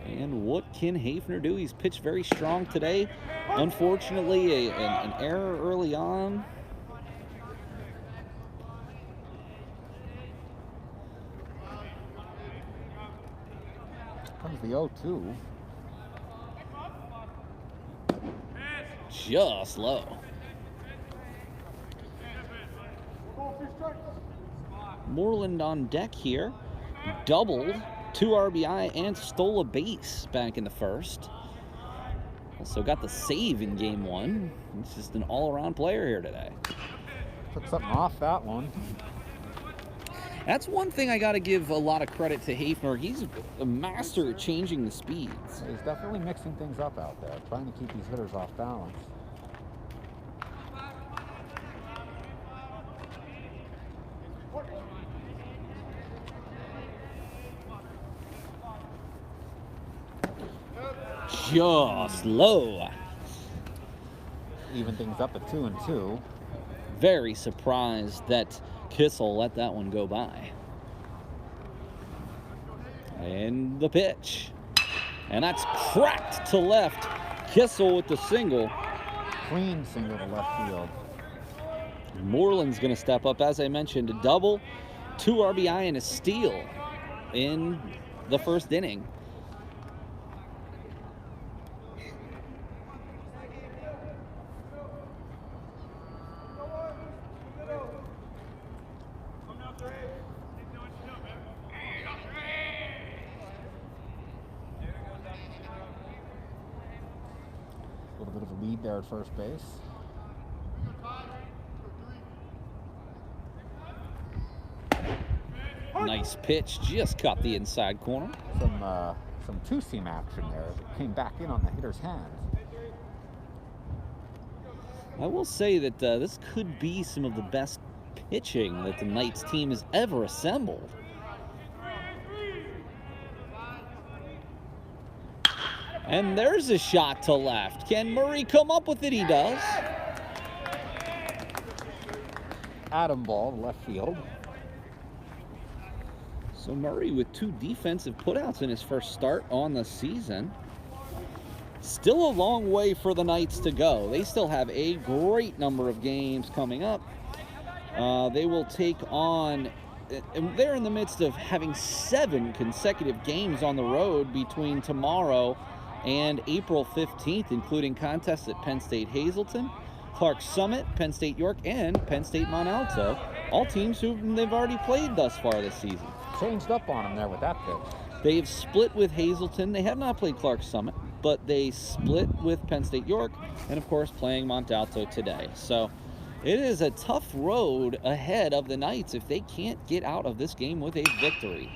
And what can Hafner do? He's pitched very strong today. Unfortunately, an error early on. Comes the 0-2. Just low. Moreland on deck here. Doubled, 2 RBI, and stole a base back in the first. Also got the save in game 1. He's just an all-around player here today. Took something off that one. That's one thing I got to give a lot of credit to Hafner. He's a master at changing the speeds. He's definitely mixing things up out there, trying to keep these hitters off balance. Just low. Even things up at 2-2. Very surprised that Kissel let that one go by. And the pitch. And that's cracked to left. Kissel with the single. Clean single to left field. Moreland's going to step up, as I mentioned, a double, 2 RBI, and a steal in the first inning. A little bit of a lead there at first base. Nice pitch, just caught the inside corner. Some two-seam action there that came back in on the hitter's hands. I will say that this could be some of the best pitching that the Knights team has ever assembled. And there's a shot to left. Can Murray come up with it? He does. Atom ball to left field. So Murray with 2 defensive putouts in his first start on the season. Still a long way for the Knights to go. They still have a great number of games coming up. They will take on, and they're in the midst of having 7 consecutive games on the road between tomorrow and April 15th, including contests at Penn State Hazleton, Clark Summit, Penn State York, and Penn State Mont Alto. All teams who they've already played thus far this season. Changed up on him there with that pitch. They have split with Hazleton. They have not played Clark Summit, but they split with Penn State York, and of course playing Mont Alto today. So it is a tough road ahead of the Knights if they can't get out of this game with a victory.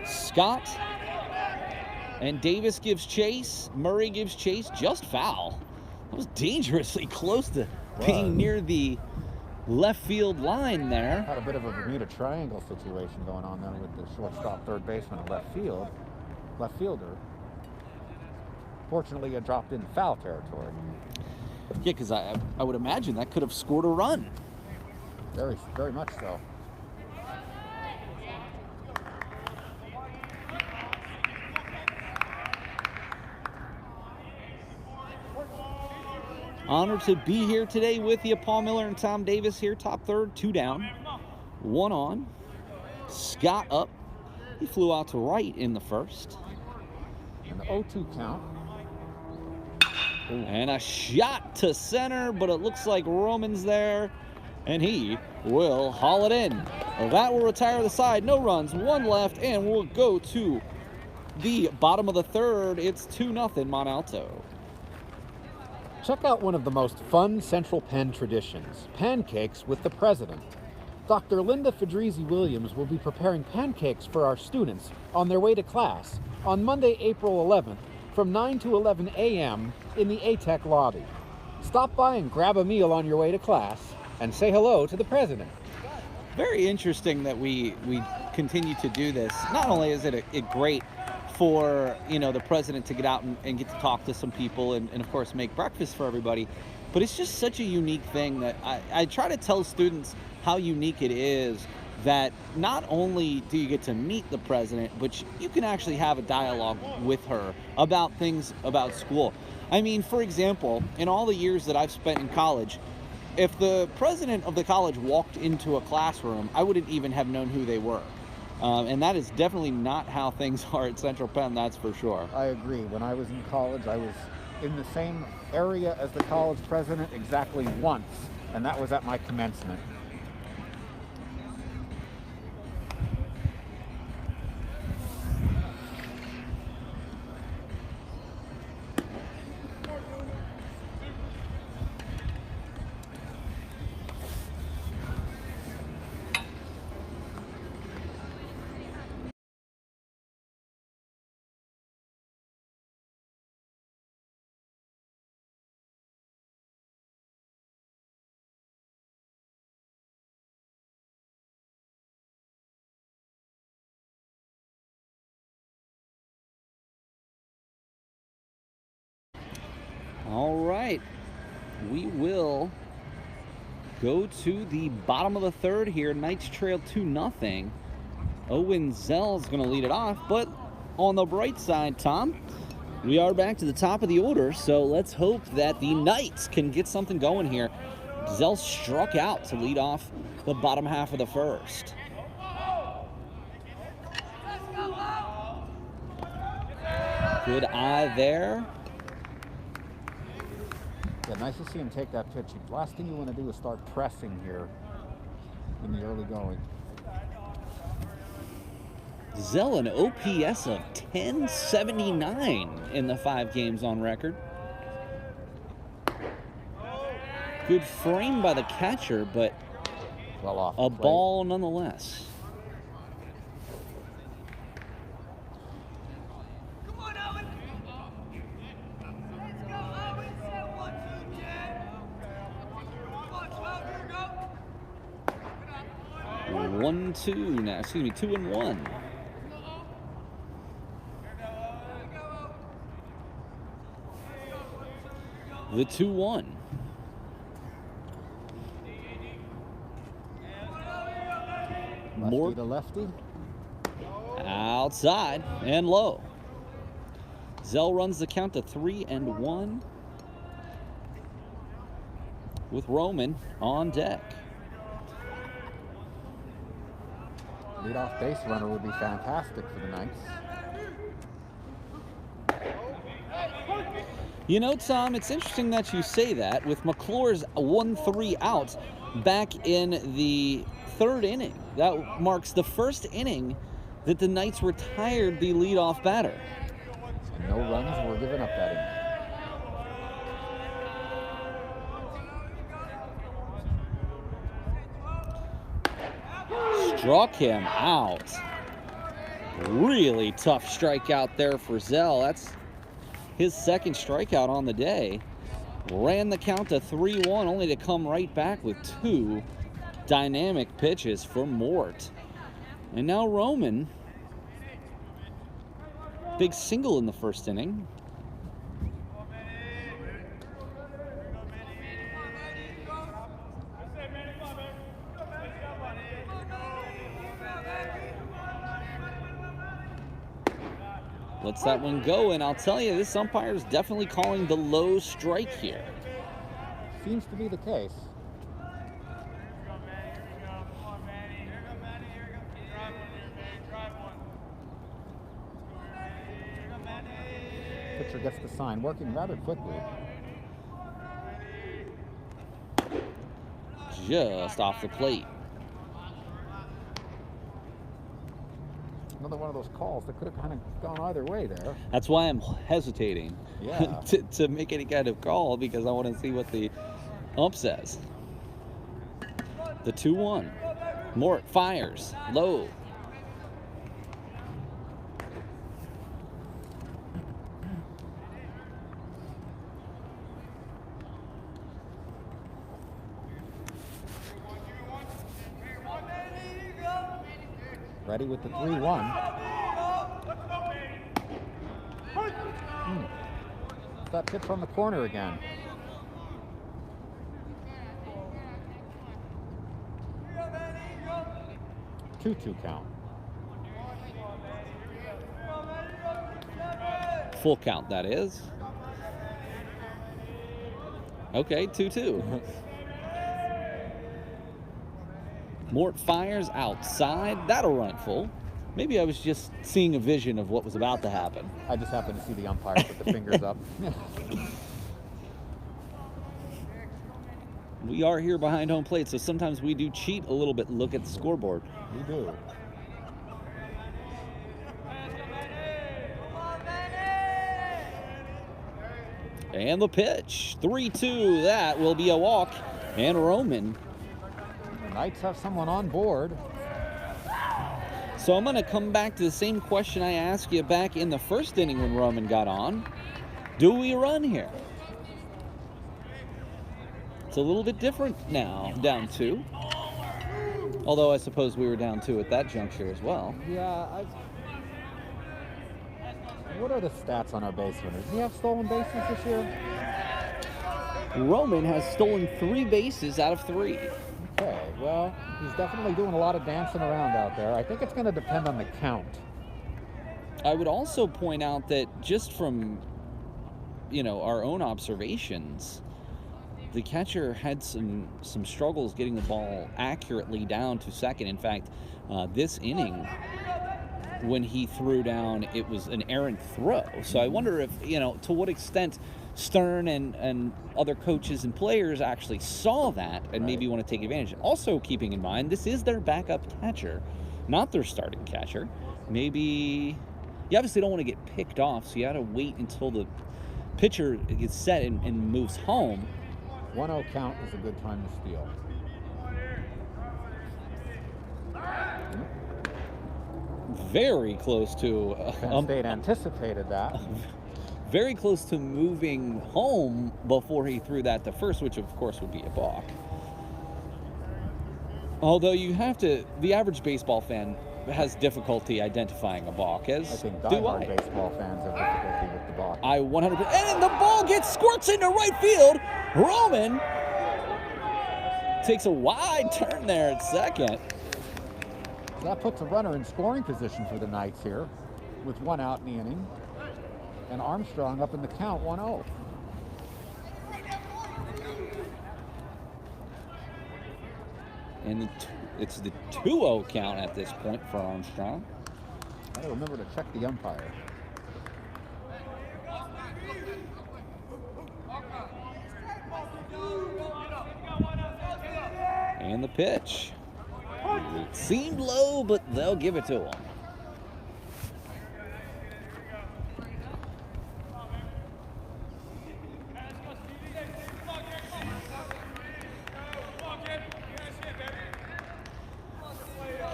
Scott and Davis gives chase. Murray gives chase. Just foul. That was dangerously close to being near the left field line there. Had a bit of a Bermuda Triangle situation going on there with the shortstop, third baseman, and left fielder. Fortunately, it dropped in foul territory. Yeah, because I would imagine that could have scored a run. Very, very much so. Honored to be here today with you. Paul Miller and Tom Davis here, top third, 2 down, 1 on. Scott up. He flew out to right in the first. And the 0-2 count. Ooh. And a shot to center, but it looks like Roman's there, and he will haul it in. That will retire the side. No runs, 1 left, and we'll go to the bottom of the third. It's 2-0 Mont Alto. Check out one of the most fun Central Penn traditions, pancakes with the president. Dr. Linda Fedrizzi Williams will be preparing pancakes for our students on their way to class on Monday, April 11th from 9 to 11 a.m. in the ATEC lobby. Stop by and grab a meal on your way to class and say hello to the president. Very interesting that we continue to do this. Not only is it great for, the president to get out and get to talk to some people and of course make breakfast for everybody, but it's just such a unique thing that I try to tell students how unique it is that not only do you get to meet the president, but you can actually have a dialogue with her about things about school. I mean, for example, in all the years that I've spent in college, if the president of the college walked into a classroom, I wouldn't even have known who they were. And that is definitely not how things are at Central Penn, that's for sure. I agree. When I was in college, I was in the same area as the college president exactly once, and that was at my commencement. All right, we will go to the bottom of the third here. Knights trail 2-0. Owen Zell's going to lead it off, but on the bright side, Tom, we are back to the top of the order, so let's hope that the Knights can get something going here. Zell struck out to lead off the bottom half of the first. Good eye there. Yeah, nice to see him take that pitch. The last thing you want to do is start pressing here in the early going. Zell an OPS of 1079 in the 5 games on record. Good frame by the catcher, but well off a ball nonetheless. Now, 2-1. The 2-1. Lefty to lefty. Outside and low. Zell runs the count to 3-1 with Roman on deck. Leadoff base runner would be fantastic for the Knights. Tom, it's interesting that you say that with McClure's 1-3 out back in the 3rd inning. That marks the first inning that the Knights retired the leadoff batter. And no runs were given up that inning. Struck him out. Really tough strikeout there for Zell. That's his 2nd strikeout on the day. Ran the count to 3-1, only to come right back with 2 dynamic pitches for Mort. And now Roman. Big single in the 1st inning. Lets that one go, and I'll tell you, this umpire is definitely calling the low strike here. Seems to be the case. Pitcher gets the sign, working rather quickly. Just off the plate. Another one of those calls that could have kind of gone either way there. That's why I'm hesitating Yeah. to make any kind of call, because I want to see what the ump says. The 2-1. Mort fires. Low. Ready with the 3-1. That pitch from the corner again. 2-2 count. Full count, that is. Okay, 2-2. Mort fires outside. That'll run it full. Maybe I was just seeing a vision of what was about to happen. I just happened to see the umpire put the fingers up. We are here behind home plate, so sometimes we do cheat a little bit and look at the scoreboard. We do. And the pitch. 3-2. That will be a walk. And Roman. The Knights have someone on board. So I'm going to come back to the same question I asked you back in the first inning when Roman got on. Do we run here? It's a little bit different now, down 2. Although I suppose we were down 2 at that juncture as well. Yeah, what are the stats on our base runners? Do we have stolen bases this year? Roman has stolen 3 bases out of 3. Okay, well, he's definitely doing a lot of dancing around out there. I think it's going to depend on the count. I would also point out that just from, our own observations, the catcher had some struggles getting the ball accurately down to second. In fact, this inning, when he threw down, it was an errant throw. So I wonder if, to what extent Stern and other coaches and players actually saw that and maybe want to take advantage. Also keeping in mind, this is their backup catcher, not their starting catcher. Maybe you obviously don't want to get picked off, so you got to wait until the pitcher gets set and moves home. 1-0 count is a good time to steal. Very close to... Penn State anticipated that. Very close to moving home before he threw that to first, which of course would be a balk. Although you have to... The average baseball fan has difficulty identifying a balk, as I think do diehard I. baseball fans have difficulty with the balk. I 100%. And the ball gets squirts into right field. Roman takes a wide turn there at second. That puts a runner in scoring position for the Knights here, with 1 out in the inning, and Armstrong up in the count 1-0. And it's the 2-0 count at this point for Armstrong. I gotta remember to check the umpire. And the pitch. It seemed low, but they'll give it to him.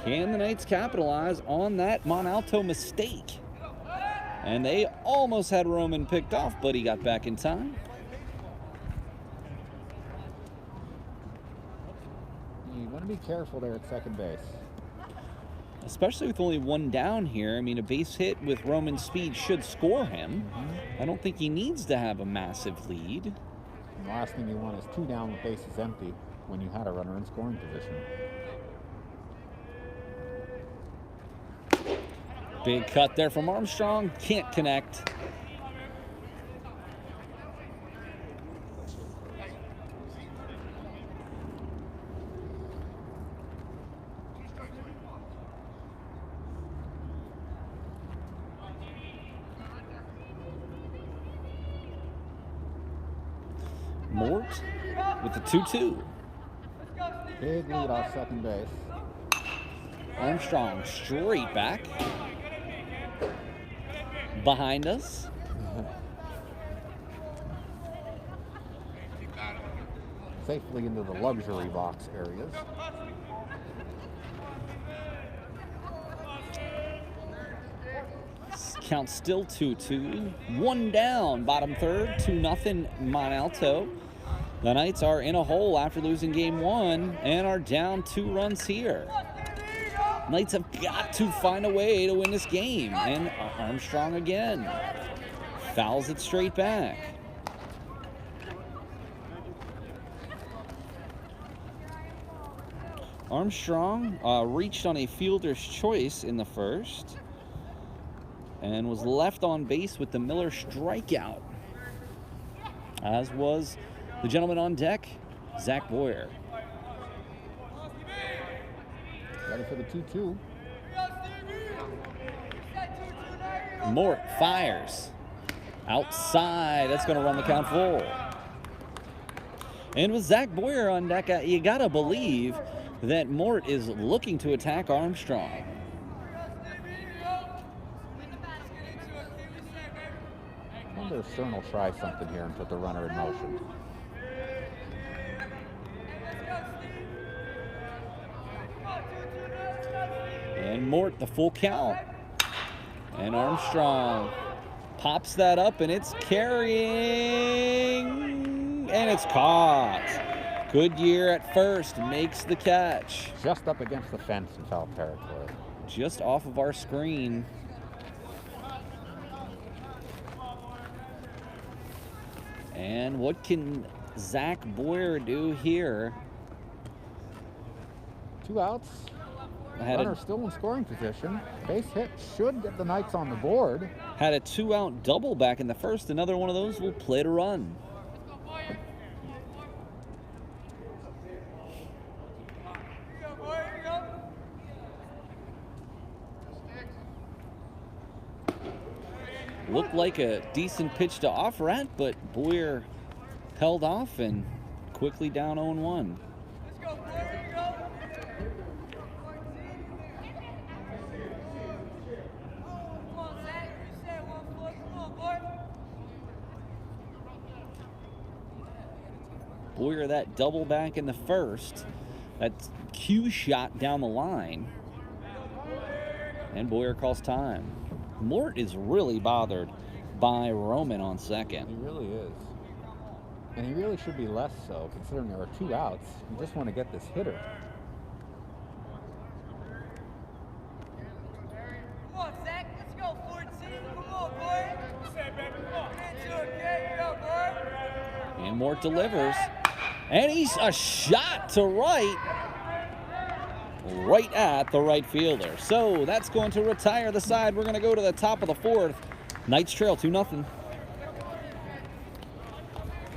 Can the Knights capitalize on that Mont Alto mistake? And they almost had Roman picked off, but he got back in time. You want to be careful there at second base. Especially with only 1 down here. I mean, a base hit with Roman's speed should score him. I don't think he needs to have a massive lead. And the last thing you want is 2 down with bases empty when you had a runner in scoring position. Big cut there from Armstrong. Can't connect. Mort with the 2-2. Big lead off second base. Armstrong straight back. Behind us. Safely into the luxury box areas. Count still 2-2. One down, bottom third, 2-0 Mont Alto. The Knights are in a hole after losing game 1 and are down 2 runs here. Knights have got to find a way to win this game. And Armstrong again fouls it straight back. Armstrong reached on a fielder's choice in the first and was left on base with the Miller strikeout, as was the gentleman on deck, Zach Boyer. Ready for the 2-2. Mort fires outside. That's going to run the count full. And with Zach Boyer on deck, you got to believe that Mort is looking to attack Armstrong. I wonder if Stern will try something here and put the runner in motion. And Mort, the full count. And Armstrong pops that up, and it's carrying, and it's caught. Goodyear at first makes the catch. Just up against the fence in foul territory. Just off of our screen. And what can Zach Boyer do here? 2 outs. Runner still in scoring position. Base hit should get the Knights on the board. Had a 2-out double back in the first. Another one of those will play to run. Looked like a decent pitch to offer at, but Boyer held off and quickly down 0-1. Boyer that double back in the first. That cue shot down the line. And Boyer calls time. Mort is really bothered by Roman on second. He really is. And he really should be less so, considering there are 2 outs. You just want to get this hitter. Come on, Zach. Let's go, 14. Come on, boy. And Mort delivers. And he's a shot to right at the right fielder. So that's going to retire the side. We're going to go to the top of the 4th. Knights trail 2-0.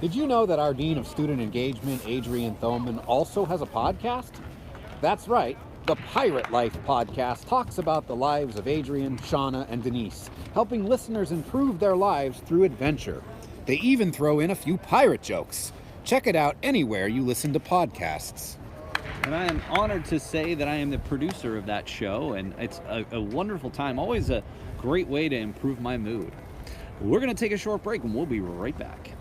Did you know that our Dean of Student Engagement, Adrian Thoman, also has a podcast? That's right. The Pirate Life podcast talks about the lives of Adrian, Shauna, and Denise, helping listeners improve their lives through adventure. They even throw in a few pirate jokes. Check it out anywhere you listen to podcasts. And I am honored to say that I am the producer of that show, and it's a wonderful time. Always a great way to improve my mood. We're going to take a short break, and we'll be right back.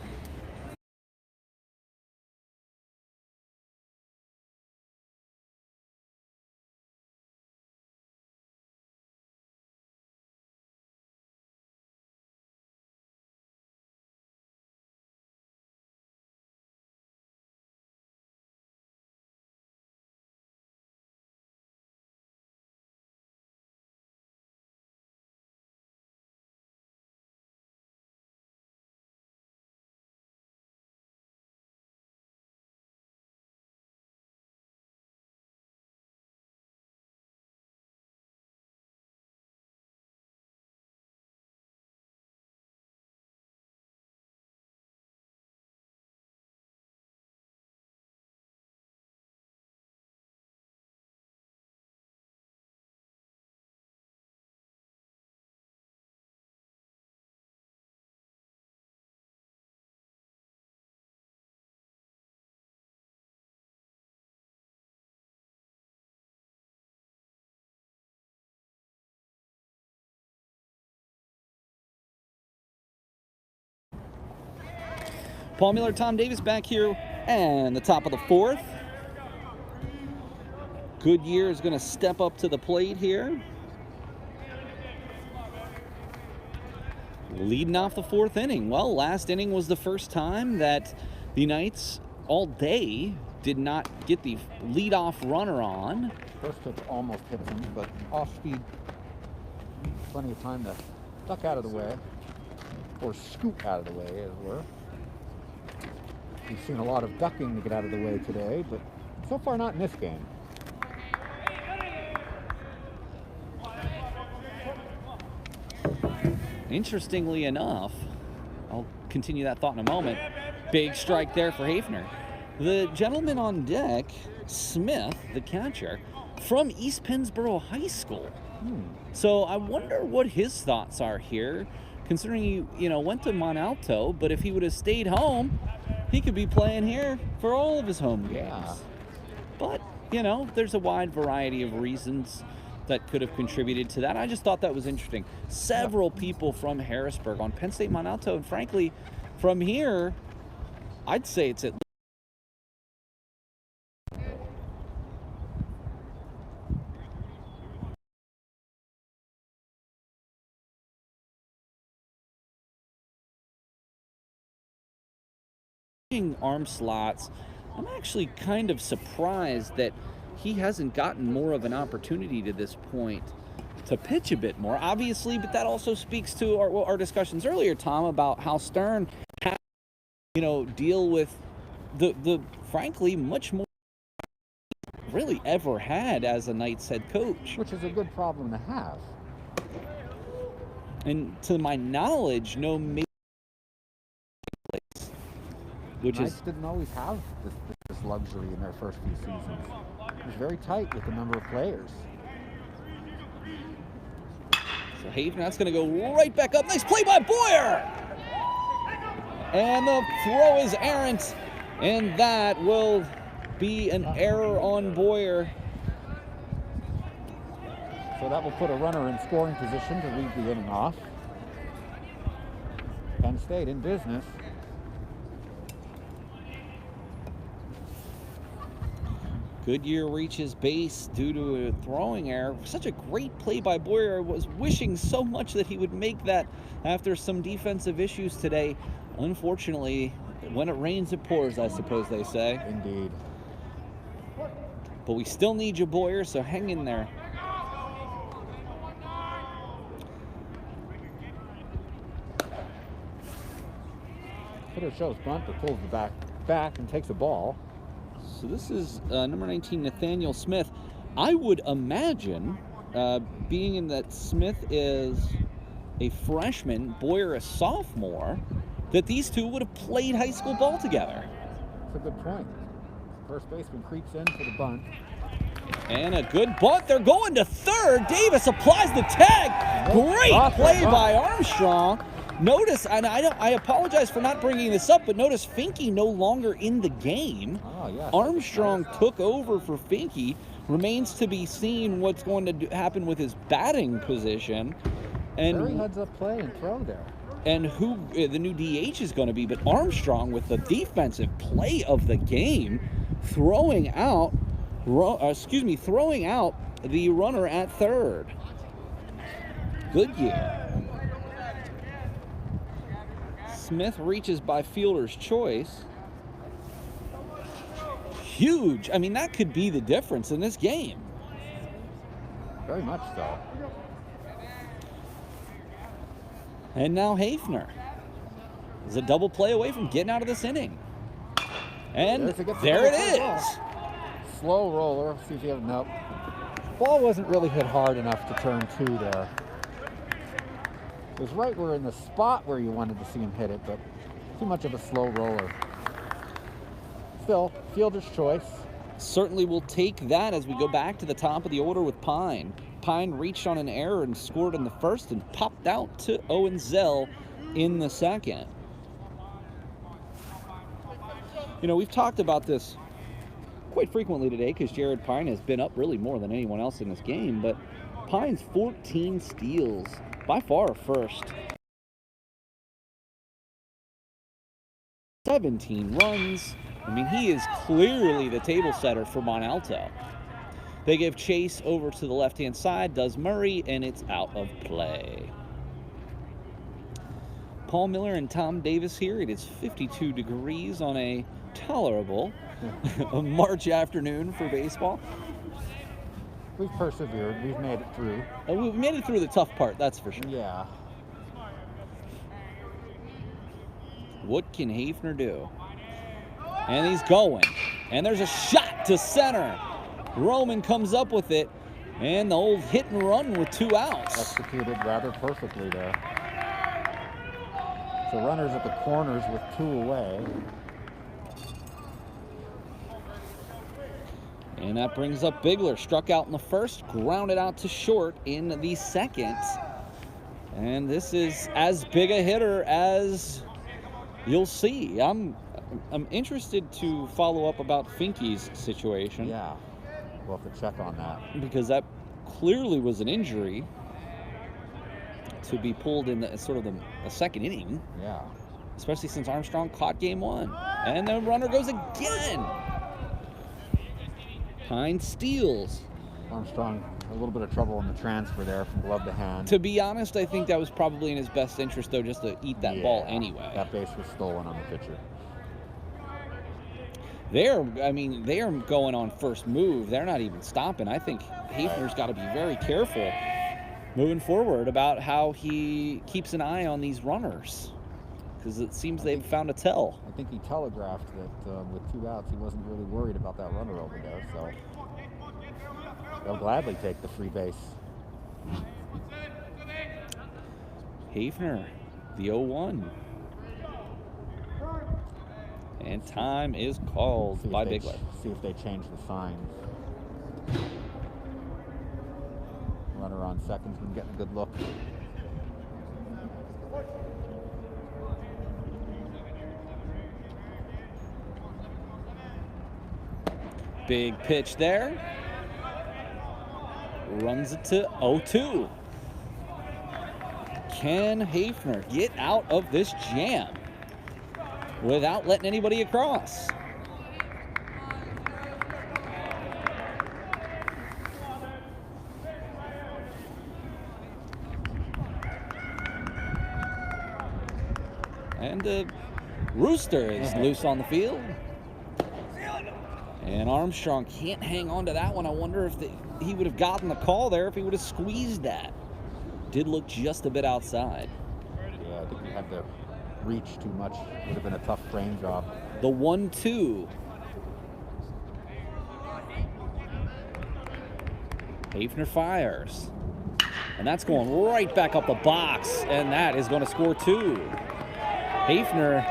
Paul Miller, Tom Davis back here, and the top of the 4th. Goodyear is going to step up to the plate here. leading off the fourth inning. Well, last inning was the first time that the Knights all day did not get the leadoff runner on. First pitch almost hits him, but off speed. Plenty of time to duck out of the way, or scoot out of the way, as it were. We've seen a lot of ducking to get out of the way today, but so far not in this game. Interestingly enough, I'll continue that thought in a moment. Big strike there for Hafner. The gentleman on deck, Smith, the catcher, from East Pennsboro High School. So I wonder what his thoughts are here, considering he, went to Mont Alto, but if he would have stayed home, he could be playing here for all of his home games. Yeah. But, there's a wide variety of reasons that could have contributed to that. I just thought that was interesting. Several people from Harrisburg on Penn State Mont Alto, and frankly, from here, I'd say it's at arm slots. I'm actually kind of surprised that he hasn't gotten more of an opportunity to this point to pitch a bit more, obviously, but that also speaks to our discussions earlier, Tom, about how Stern has, deal with the frankly much more really ever had as a Knights head coach. Which is a good problem to have. And to my knowledge, no major place, which Knights is didn't always have this luxury in their first few seasons. It was very tight with the number of players. So Hafner, that's going to go right back up. Nice play by Boyer! And the throw is errant, and that will be an error on Boyer. So that will put a runner in scoring position to lead the inning off. Penn State in business. Goodyear reaches base due to a throwing error. Such a great play by Boyer. I was wishing so much that he would make that after some defensive issues today. Unfortunately, when it rains, it pours, I suppose they say. Indeed. But we still need you, Boyer, so hang in there. Hitter shows bunt, but pulls the back and takes a ball. So this is number 19, Nathaniel Smith. I would imagine, being in that Smith is a freshman, Boyer a sophomore, that these two would have played high school ball together. That's a good point. First baseman creeps in for the bunt. And a good bunt. They're going to third. Davis applies the tag. Great play by Armstrong. Notice, and I apologize for not bringing this up, but notice Finke no longer in the game. Oh, yeah. Armstrong took over for Finke. Remains to be seen what's going to happen with his batting position. And very heads-up play and throw there. And who the new DH is going to be, but Armstrong with the defensive play of the game, throwing out the runner at third. Goodyear. Smith reaches by fielder's choice. Huge. I mean, that could be the difference in this game. Very much so. And now Hafner is a double play away from getting out of this inning. And there it is. Slow roller. See if you have nope. Ball wasn't really hit hard enough to turn two there. It was right where in the spot where you wanted to see him hit it, but too much of a slow roller. Still, fielder's choice. Certainly will take that as we go back to the top of the order with Pine. Pine reached on an error and scored in the first and popped out to Owen Zell in the second. We've talked about this quite frequently today because Jared Pine has been up really more than anyone else in this game, but Pine's 14 steals, by far first. 17 runs. I mean, he is clearly the table setter for Mont Alto. They give chase over to the left-hand side, does Murray, and it's out of play. Paul Miller and Tom Davis here. It is 52 degrees on a tolerable March afternoon for baseball. We've persevered. We've made it through. We've made it through the tough part, that's for sure. Yeah. What can Hafner do? And he's going. And there's a shot to center. Roman comes up with it. And the old hit and run with 2 outs. Executed rather perfectly there. So runners at the corners with 2 away. And that brings up Bigler. Struck out in the first, grounded out to short in the second. And this is as big a hitter as you'll see. I'm interested to follow up about Finke's situation. Yeah, we'll have to check on that. Because that clearly was an injury to be pulled in the second inning. Yeah. Especially since Armstrong caught game 1. And the runner goes again. Hines steals. Armstrong, a little bit of trouble in the transfer there from glove to hand. To be honest, I think that was probably in his best interest, though, just to eat that ball anyway. That base was stolen on the pitcher. They are going on first move. They're not even stopping. I think Hafner's got to be very careful moving forward about how he keeps an eye on these runners, because it seems they've found a tell. I think he telegraphed that with 2 outs, he wasn't really worried about that runner over there, so they'll gladly take the free base. Hafner, the 0-1. And time is called by Bigler. See if they change the signs. Runner on second's been getting a good look. Big pitch there. Runs it to 0-2. Can Hafner get out of this jam without letting anybody across? And the Rooster is loose on the field. And Armstrong can't hang on to that one. I wonder if he would have gotten the call there if he would have squeezed that. Did look just a bit outside. Yeah, I think he had to reach too much. Would have been a tough frame job. The 1-2. Hafner fires. And that's going right back up the box. And that is going to score 2. Hafner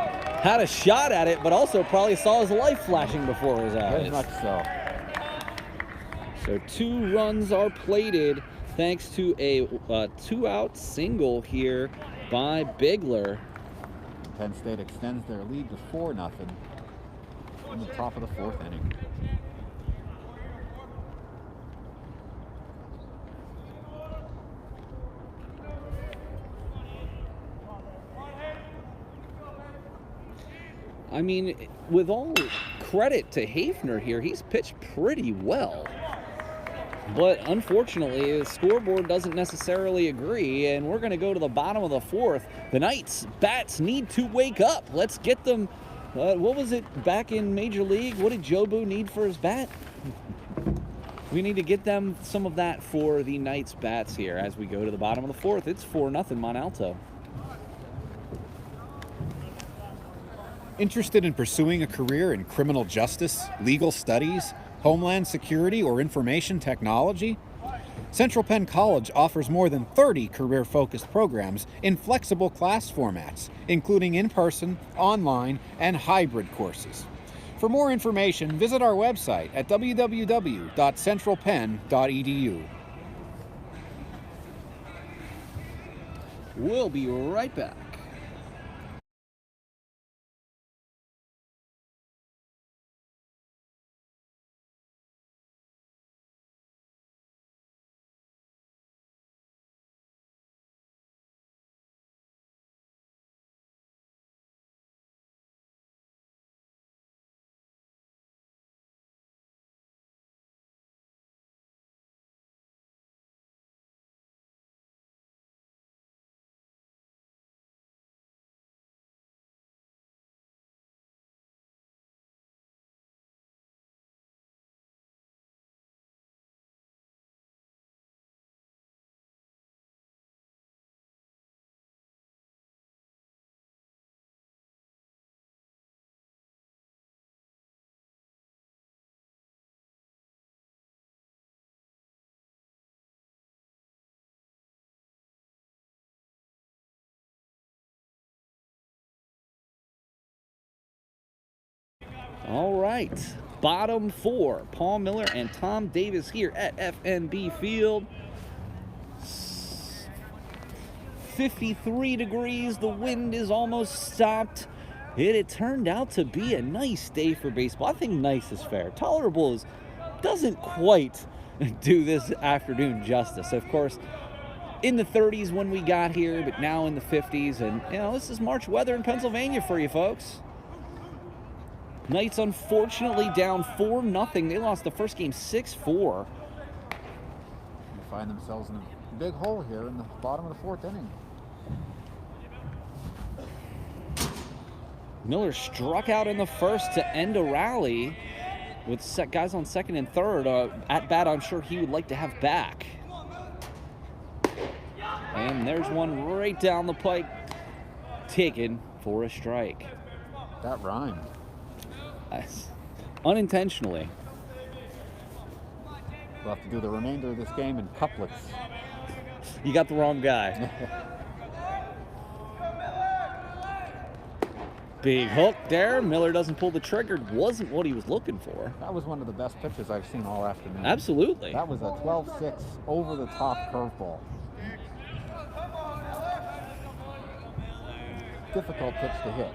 had a shot at it, but also probably saw his life flashing before his eyes. Very much so. So 2 runs are plated thanks to a 2-out single here by Bigler. Penn State extends their lead to 4-0 in the top of the 4th inning. I mean, with all credit to Hafner here, he's pitched pretty well. But unfortunately, the scoreboard doesn't necessarily agree, and we're going to go to the bottom of the 4th. The Knights bats need to wake up. Let's get them. What was it back in Major League? What did Jobu need for his bat? We need to get them some of that for the Knights bats here as we go to the bottom of the 4th. It's 4-0 Mont Alto. Interested in pursuing a career in criminal justice, legal studies, homeland security, or information technology? Central Penn College offers more than 30 career-focused programs in flexible class formats, including in-person, online, and hybrid courses. For more information, visit our website at www.centralpenn.edu. We'll be right back. All right. Bottom 4. Paul Miller and Tom Davis here at FNB Field. 53 degrees. The wind is almost stopped. It turned out to be a nice day for baseball. I think nice is fair. Tolerable doesn't quite do this afternoon justice. Of course, in the 30s when we got here, but now in the 50s. And, this is March weather in Pennsylvania for you folks. Knights, unfortunately, down 4-0. They lost the first game 6-4. They find themselves in a big hole here in the bottom of the 4th inning. Miller struck out in the first to end a rally with guys on second and third. At bat, I'm sure he would like to have back. And there's one right down the pike, taken for a strike. That rhymed. Unintentionally. We'll have to do the remainder of this game in couplets. You got the wrong guy. Big hook there. Miller doesn't pull the trigger. Wasn't what he was looking for. That was one of the best pitches I've seen all afternoon. Absolutely. That was a 12-6 over-the-top curveball. Difficult pitch to hit.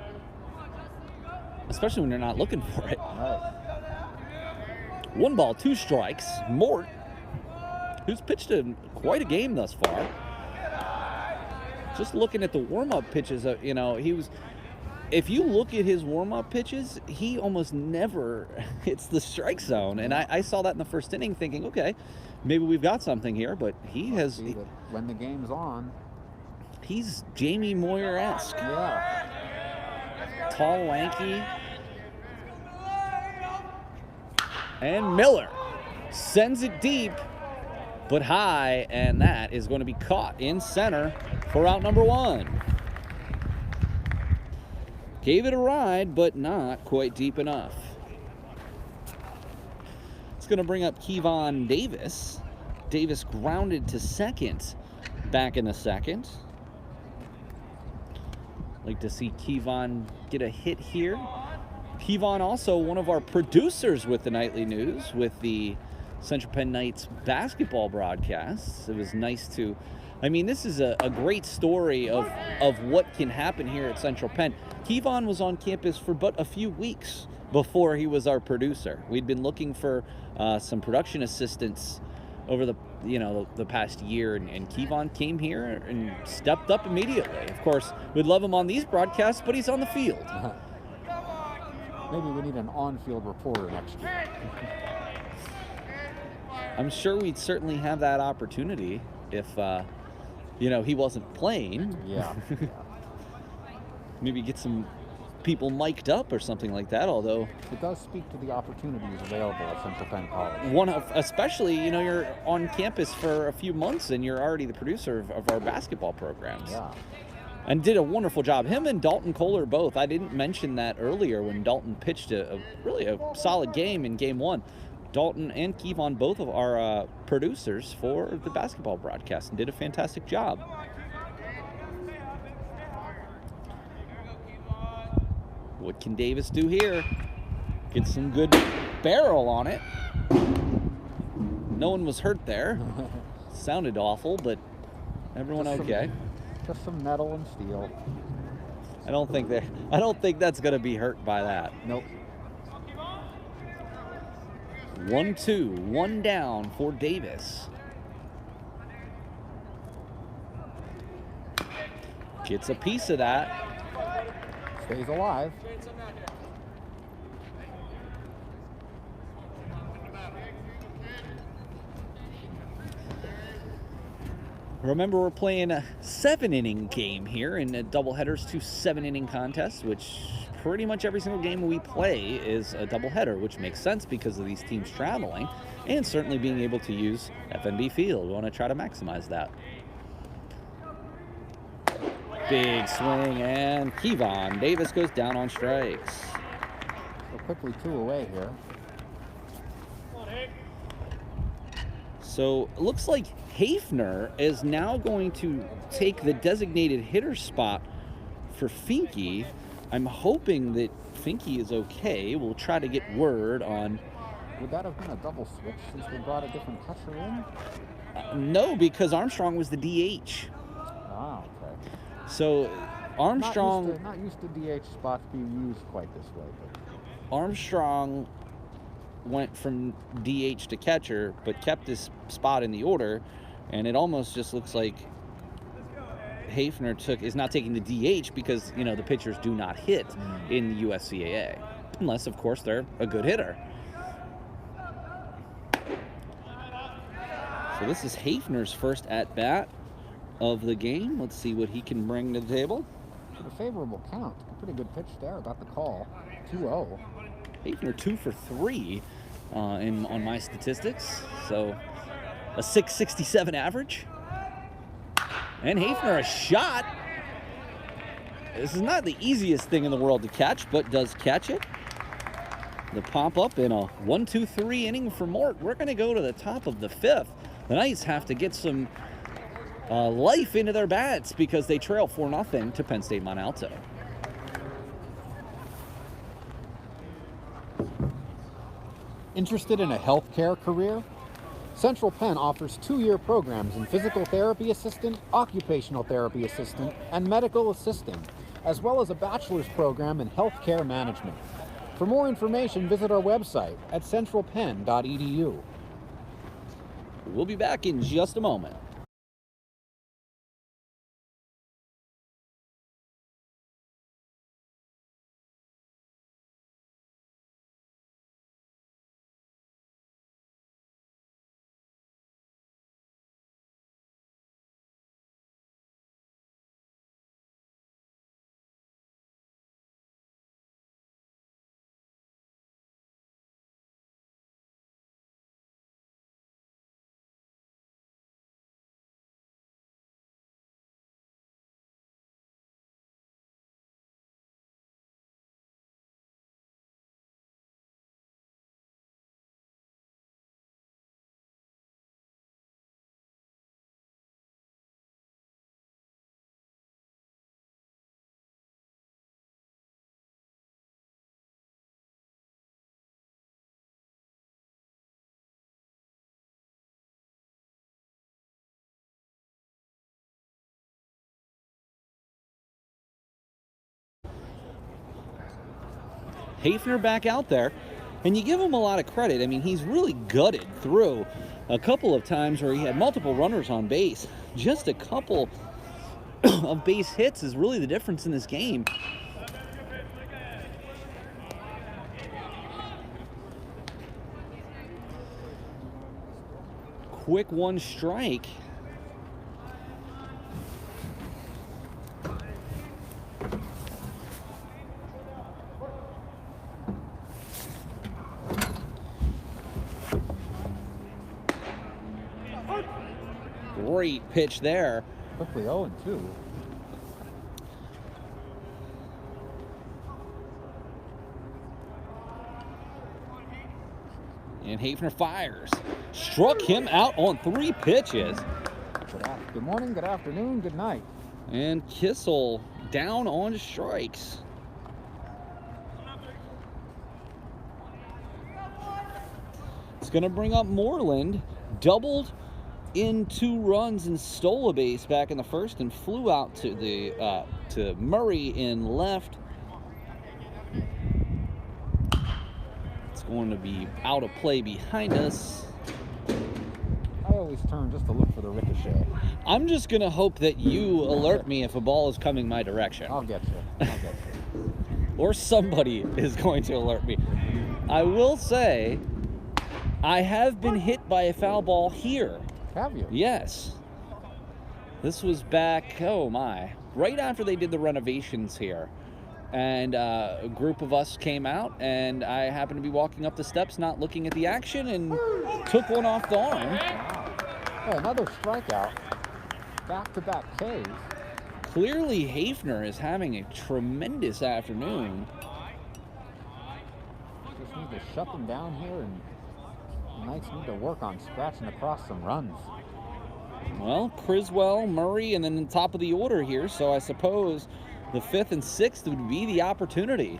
Especially when you're not looking for it. Right. 1 ball, 2 strikes. Mort, who's pitched quite a game thus far. Just looking at the warm-up pitches, he was... If you look at his warm-up pitches, he almost never hits the strike zone. And I saw that in the first inning thinking, okay, maybe we've got something here. But when the game's on, he's Jamie Moyer-esque. Yeah. Tall, lanky. And Miller sends it deep, but high, and that is going to be caught in center for out number 1. Gave it a ride, but not quite deep enough. It's going to bring up Kevon Davis. Davis grounded to second back in the second. Like to see Kevon get a hit here. Kevon also one of our producers with the Nightly News, with the Central Penn Knights basketball broadcasts. It was nice to... this is a great story of what can happen here at Central Penn. Kevon was on campus for but a few weeks before he was our producer. We'd been looking for some production assistants over the past year, and Kevon came here and stepped up immediately. Of course, we'd love him on these broadcasts, but he's on the field. Maybe we need an on-field reporter next year. I'm sure we'd certainly have that opportunity if he wasn't playing. Yeah. Maybe get some people mic'd up or something like that, although... It does speak to the opportunities available at Central Penn College. Especially, you're on campus for a few months and you're already the producer of our basketball programs. Yeah. And did a wonderful job. Him and Dalton Kohler both. I didn't mention that earlier when Dalton pitched a really solid game in Game 1. Dalton and Kevon, both of our producers for the basketball broadcast, and did a fantastic job. What can Davis do here? Get some good barrel on it. No one was hurt there. Sounded awful, but everyone okay. Just some metal and steel. I don't think that's going to be hurt by that. Nope. 1-2, 1 down for Davis. Gets a piece of that. Stays alive. Remember, we're playing a 7-inning game here in a doubleheaders, 2 7-inning contests, which pretty much every single game we play is a doubleheader, which makes sense because of these teams traveling and certainly being able to use FNB Field. We want to try to maximize that. Big swing, and Kevon Davis goes down on strikes. So quickly 2 away here. So it looks like Hafner is now going to take the designated hitter spot for Finke. I'm hoping that Finke is okay. We'll try to get word on. Would that have been a double switch since we brought a different catcher in? No, because Armstrong was the DH. Ah, okay. So Armstrong. Not used to DH spots being used quite this way. But Armstrong went from DH to catcher, but kept his spot in the order, and it almost just looks like Hafner is not taking the DH because, you know, the pitchers do not hit in the USCAA, unless, of course, they're a good hitter. So this is Hafner's first at-bat of the game. Let's see what he can bring to the table. A favorable count. A pretty good pitch there. Got the call. 2-0. Hafner 2 for 3 on my statistics. So a 6.67 average. And Hafner a shot. This is not the easiest thing in the world to catch, but does catch it. The pop up in a 1-2-3 inning for Mort. We're going to go to the top of the 5th. The Knights have to get some life into their bats because they trail 4-0 to Penn State Mont Alto. Interested in a healthcare career? Central Penn offers 2-year programs in physical therapy assistant, occupational therapy assistant, and medical assistant, as well as a bachelor's program in healthcare management. For more information, visit our website at centralpenn.edu. We'll be back in just a moment. Hafner back out there, and you give him a lot of credit. I mean, he's really gutted through a couple of times where he had multiple runners on base. Just a couple of base hits is really the difference in this game. Quick 1 strike. Great pitch there. Quickly 0-2. And Hafner fires. Struck him out on 3 pitches. Good morning, good afternoon, good night. And Kissel down on strikes. It's going to bring up Moreland. Doubled in 2 runs and stole a base back in the first and flew out to the to Murray in left. It's going to be out of play behind us. I always turn just to look for the ricochet. I'm just going to hope that you alert me if a ball is coming my direction. I'll get you. Or somebody is going to alert me. I will say, I have been hit by a foul ball here. Have you? Yes. This was back, oh my, right after they did the renovations here. And a group of us came out, and I happened to be walking up the steps, not looking at the action, and took one off the arm. Oh, another strikeout. Back-to-back Ks. Clearly, Hafner is having a tremendous afternoon. Just need to shut them down here, and the Knights need to work on scratching across some runs. Well, Criswell, Murray, and then the top of the order here, so I suppose The 5th and 6th would be the opportunity.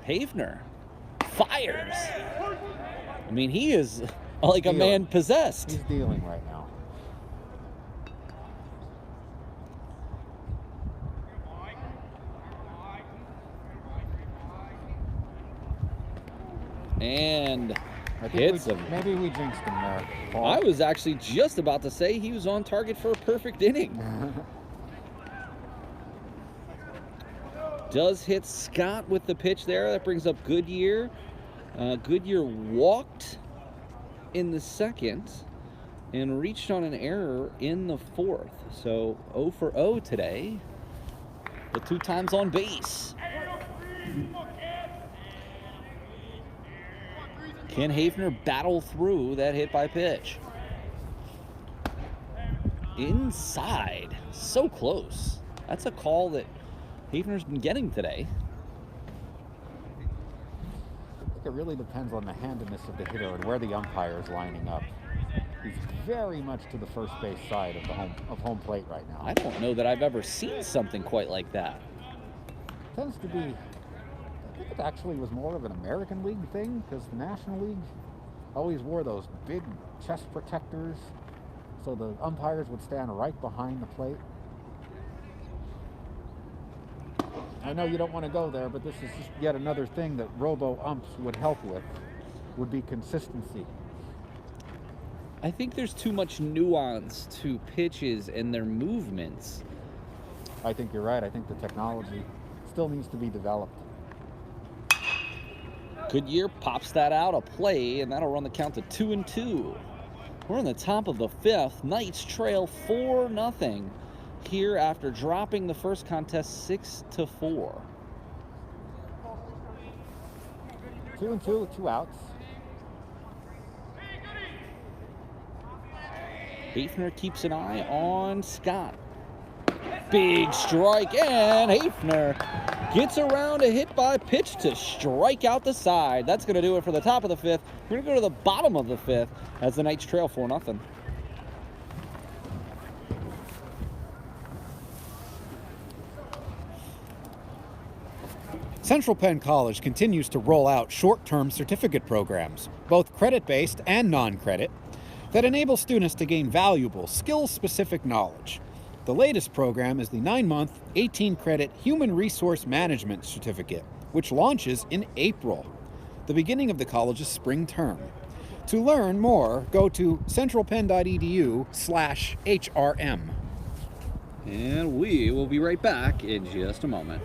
Hafner fires. I mean, he is like a man possessed. He's dealing right now. And I hits think him. Maybe we jinxed him there, Paul. I was actually just about to say he was on target for a perfect inning. Does hit Scott with the pitch there. That brings up Goodyear. Goodyear walked in the 2nd and reached on an error in the 4th. So 0 for 0 today, but 2 times on base. Can Hafner battle through that hit by pitch? Inside, so close. That's a call that Hafner's been getting today. I think it really depends on the handedness of the hitter and where the umpire is lining up. He's very much to the first base side of home plate right now. I don't know that I've ever seen something quite like that. Tends to be, I think it actually was more of an American League thing, because the National League always wore those big chest protectors, so the umpires would stand right behind the plate. I know you don't want to go there, but this is just yet another thing that robo-umps would help with, would be consistency. I think there's too much nuance to pitches and their movements. I think you're right. I think the technology still needs to be developed. Goodyear pops that out, a play, and that'll run the count to 2-2. We're on the top of the 5th. Knights trail 4-0 here after dropping the first contest 6-4. 2-2, 2 outs. Hafner keeps an eye on Scott. Big strike, and Hafner gets around a hit by pitch to strike out the side. That's going to do it for the top of the 5th. We're going to go to the bottom of the 5th as the Knights trail 4-0. Central Penn College continues to roll out short-term certificate programs, both credit-based and non-credit, that enable students to gain valuable, skill-specific knowledge. The latest program is the 9-month, 18-credit Human Resource Management Certificate, which launches in April, the beginning of the college's spring term. To learn more, go to centralpenn.edu/HRM. And we will be right back in just a moment.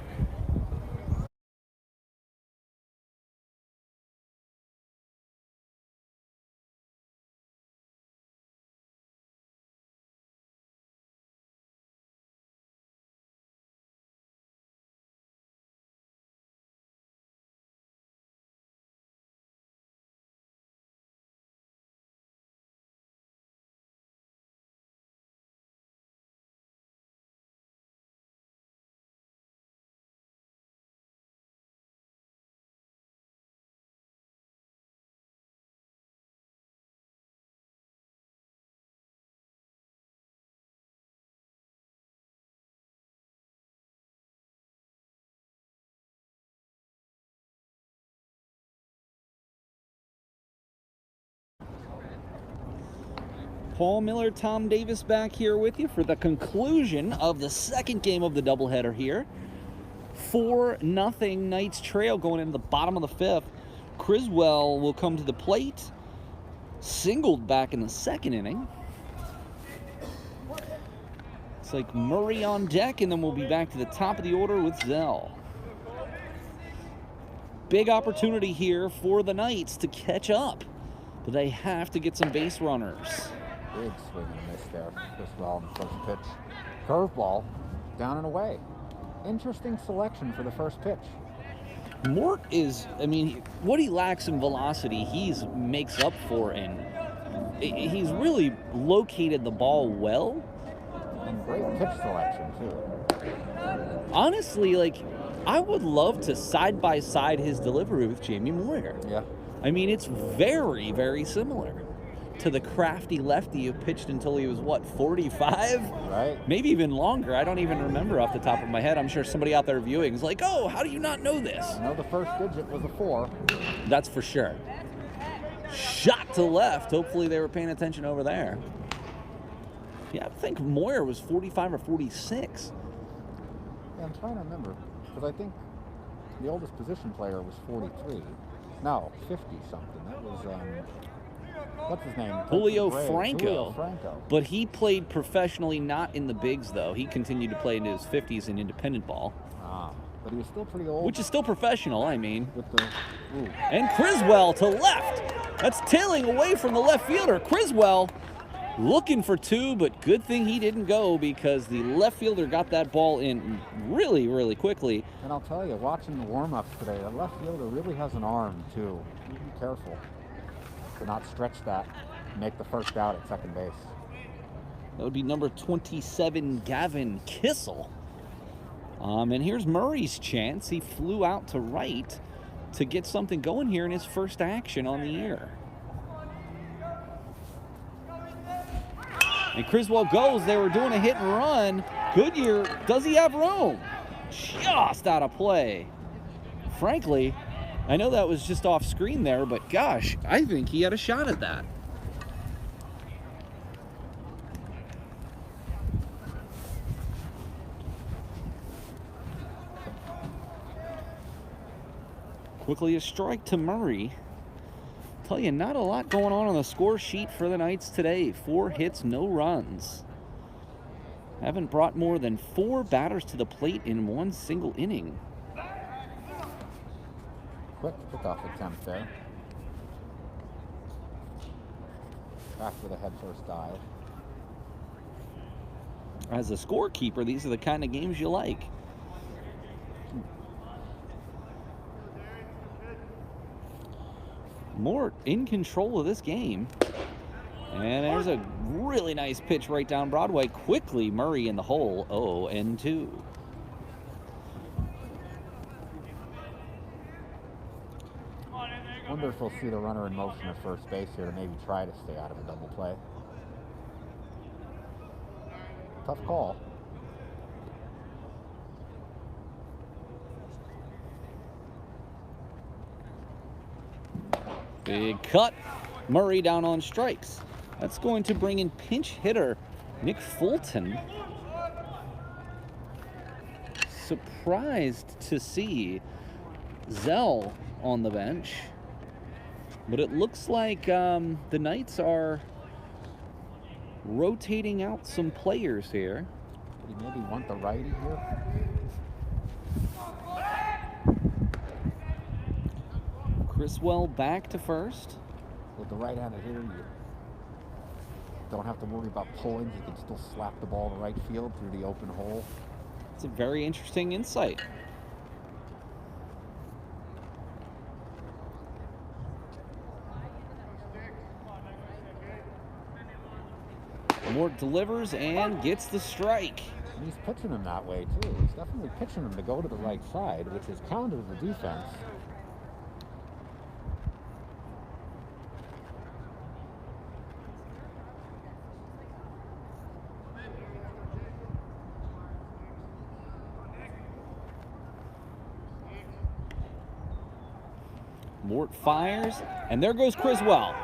Paul Miller, Tom Davis back here with you for the conclusion of the second game of the doubleheader here. 4-0 Knights trail going into the bottom of the 5th. Criswell will come to the plate. Singled back in the 2nd inning. It's like Murray on deck, and then we'll be back to the top of the order with Zell. Big opportunity here for the Knights to catch up, but they have to get some base runners. Big swing and miss there. Criswell on the first pitch. Curveball, down and away. Interesting selection for the first pitch. Mort is, I mean, what he lacks in velocity, he's makes up for, and he's really located the ball well. And great pitch selection, too. Honestly, like, I would love to side-by-side his delivery with Jamie Moyer. Yeah. I mean, it's very, very similar. to the crafty lefty who pitched until he was, what, 45? Right. Maybe even longer. I don't even remember off the top of my head. I'm sure somebody out there viewing is like, oh, how do you not know this? I know the first digit was a 4. That's for sure. Shot to left. Hopefully they were paying attention over there. Yeah, I think Moyer was 45 or 46. Yeah, I'm trying to remember, because I think the oldest position player was 43. No, 50-something. That was, what's his name? Julio Franco. Julio Franco. Franco. But he played professionally, not in the bigs, though. He continued to play into his 50s in independent ball. Ah, but he was still pretty old. Which is still professional, I mean. With the, ooh. And Criswell to left. That's tailing away from the left fielder. Criswell looking for 2, but good thing he didn't go because the left fielder got that ball in really, really quickly. And I'll tell you, watching the warm-ups today, the left fielder really has an arm, too. You be careful to not stretch that and make the first out at second base. That would be number 27, Gavin Kissel. And here's Murray's chance. He flew out to right to get something going here in his first action on the year. And Criswell goes. They were doing a hit and run. Goodyear, does he have room? Just out of play. Frankly, I know that was just off screen there, but gosh, I think he had a shot at that. Quickly a strike to Murray. Tell you, not a lot going on the score sheet for the Knights today. 4 hits, no runs. Haven't brought more than 4 batters to the plate in one single inning. Quick kickoff attempt there. Back with a head first dive. As a scorekeeper, these are the kind of games you like. Mort in control of this game. And there's a really nice pitch right down Broadway. Quickly, Murray in the hole, 0-2. Wonder if we'll see the runner in motion at first base here to maybe try to stay out of a double play. Tough call. Big cut. Murray down on strikes. That's going to bring in pinch hitter Nick Fulton. Surprised to see Zell on the bench. But it looks like the Knights are rotating out some players here. You maybe want the righty here? Criswell back to first. With the right-handed hitter, you don't have to worry about pulling. You can still slap the ball to right field through the open hole. It's a very interesting insight. Mort delivers and gets the strike. And he's pitching him that way, too. He's definitely pitching him to go to the right side, which is counter to the defense. Mort fires, and there goes Criswell.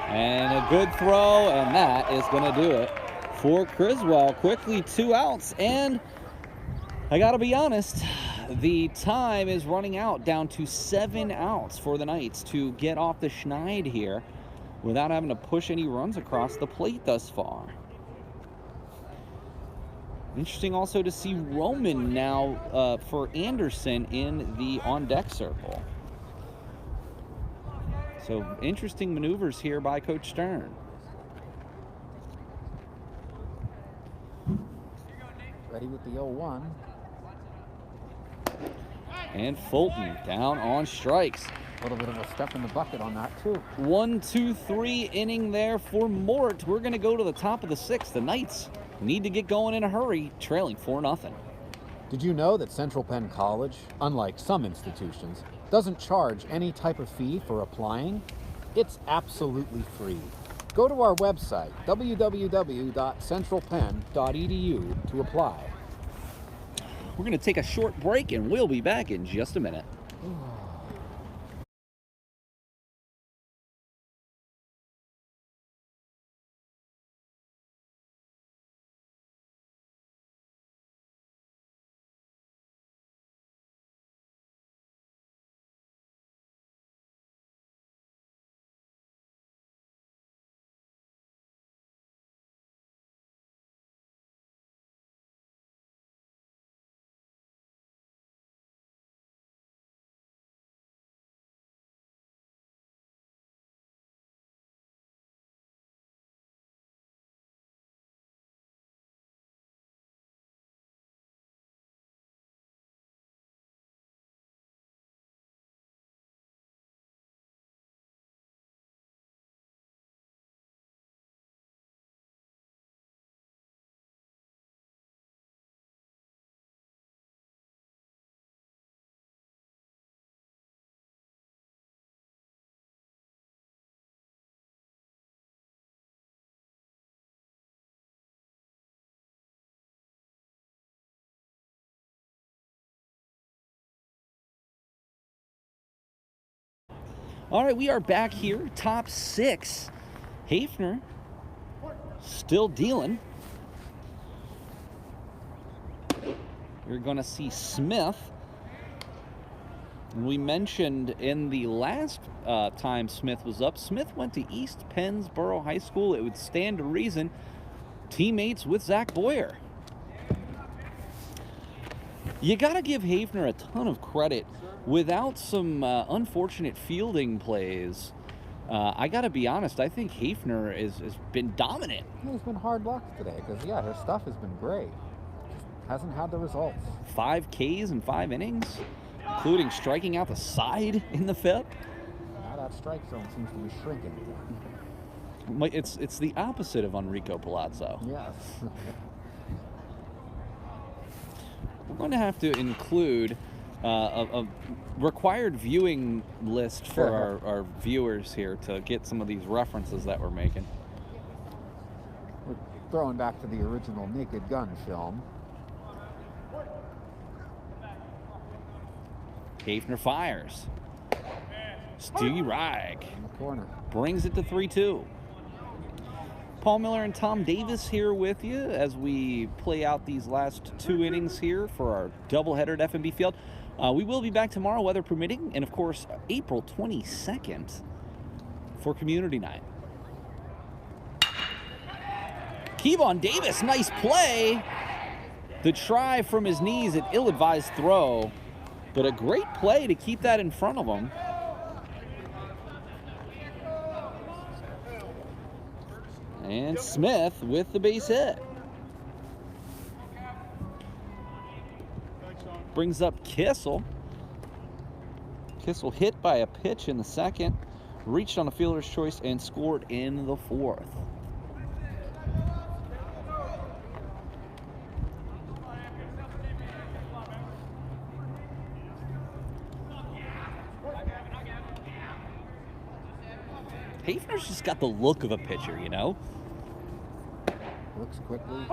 And a good throw, and that is going to do it for Criswell. Quickly 2 outs, and I got to be honest, the time is running out, down to 7 outs for the Knights to get off the schneid here without having to push any runs across the plate thus far. Interesting also to see Roman now for Anderson in the on-deck circle. So interesting maneuvers here by Coach Stern. Ready with the 0-1. And Fulton down on strikes. A little bit of a step in the bucket on that, too. 1, 2, 3 inning there for Mort. We're going to go to the top of the 6th. The Knights need to get going in a hurry, trailing 4-0. Did you know that Central Penn College, unlike some institutions, doesn't charge any type of fee for applying? It's absolutely free. Go to our website, www.centralpenn.edu, to apply. We're going to take a short break, and we'll be back in just a minute. All right, we are back here, top 6. Hafner still dealing. You're going to see Smith. We mentioned in the last time Smith was up, Smith went to East Pennsboro High School. It would stand to reason, teammates with Zach Boyer. You got to give Hafner a ton of credit. Without some unfortunate fielding plays, I got to be honest, I think Hafner has been dominant. He's been hard luck today because, yeah, his stuff has been great. Just hasn't had the results. 5 Ks in 5 innings, including striking out the side in the 5th. Now that strike zone seems to be shrinking. It's the opposite of Enrico Palazzo. Yes. We're going to have to include a required viewing list for our viewers here to get some of these references that we're making. We're throwing back to the original Naked Gun film. Hafner fires. Stevie Reich In the corner. brings it to 3-2. Paul Miller and Tom Davis here with you as we play out these last 2 innings here for our doubleheader at FNB Field. We will be back tomorrow, weather permitting, and of course, April 22nd for Community Night. Kevon Davis, nice play. The try from his knees, an ill-advised throw, but a great play to keep that in front of him. And Smith with the base hit. Brings up Kissel. Kissel hit by a pitch in the 2nd, reached on a fielder's choice, and scored in the 4th. Hafner's just got the look of a pitcher, you know? Looks quickly,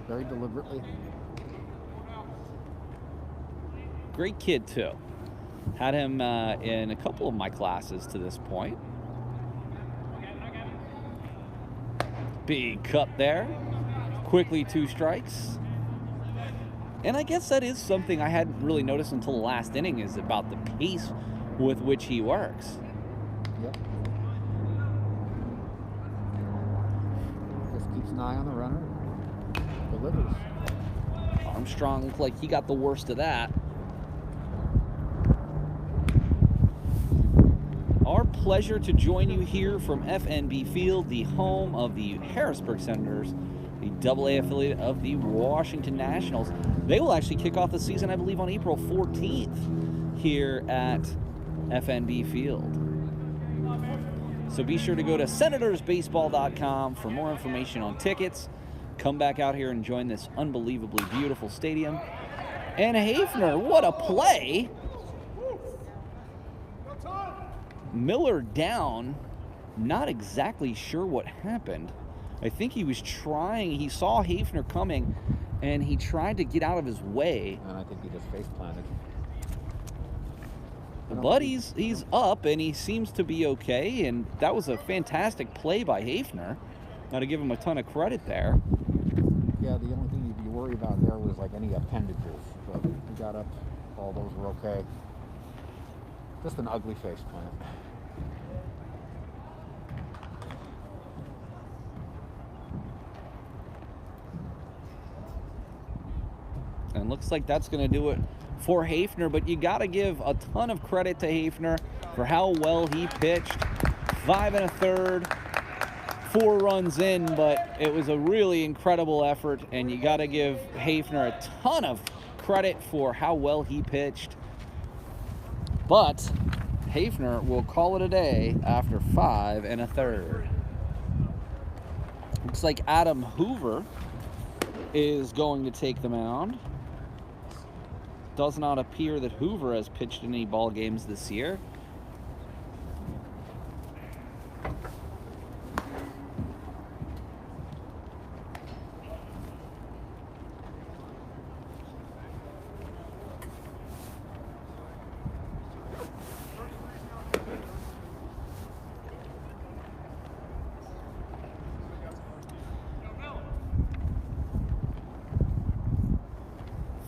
very deliberately. Great kid, too. Had him in a couple of my classes to this point. Big cut there. Quickly 2 strikes. And I guess that is something I hadn't really noticed until the last inning, is about the pace with which he works. Yep. Just keeps an eye on the runner. Delivers. Armstrong looked like he got the worst of that. Our pleasure to join you here from FNB Field, the home of the Harrisburg Senators, the AA affiliate of the Washington Nationals. They will actually kick off the season, I believe, on April 14th here at FNB Field. So be sure to go to senatorsbaseball.com for more information on tickets. Come back out here and join this unbelievably beautiful stadium. And Hafner, what a play! Miller down. Not exactly sure what happened. I think he was trying, he saw Hafner coming, and he tried to get out of his way. And I think he just face planted. But he's up, and he seems to be okay, and that was a fantastic play by Hafner. Got to give him a ton of credit there. Yeah, the only thing you'd be worried about there was like any appendages, but he got up, all those were okay. Just an ugly face plant. And looks like that's going to do it for Hafner, but you got to give a ton of credit to Hafner for how well he pitched. 5 1/3, 4 runs in, but it was a really incredible effort, and you got to give Hafner a ton of credit for how well he pitched. But Hafner will call it a day after 5 1/3. Looks like Adam Hoover is going to take the mound. Does not appear that Hoover has pitched in any ball games this year.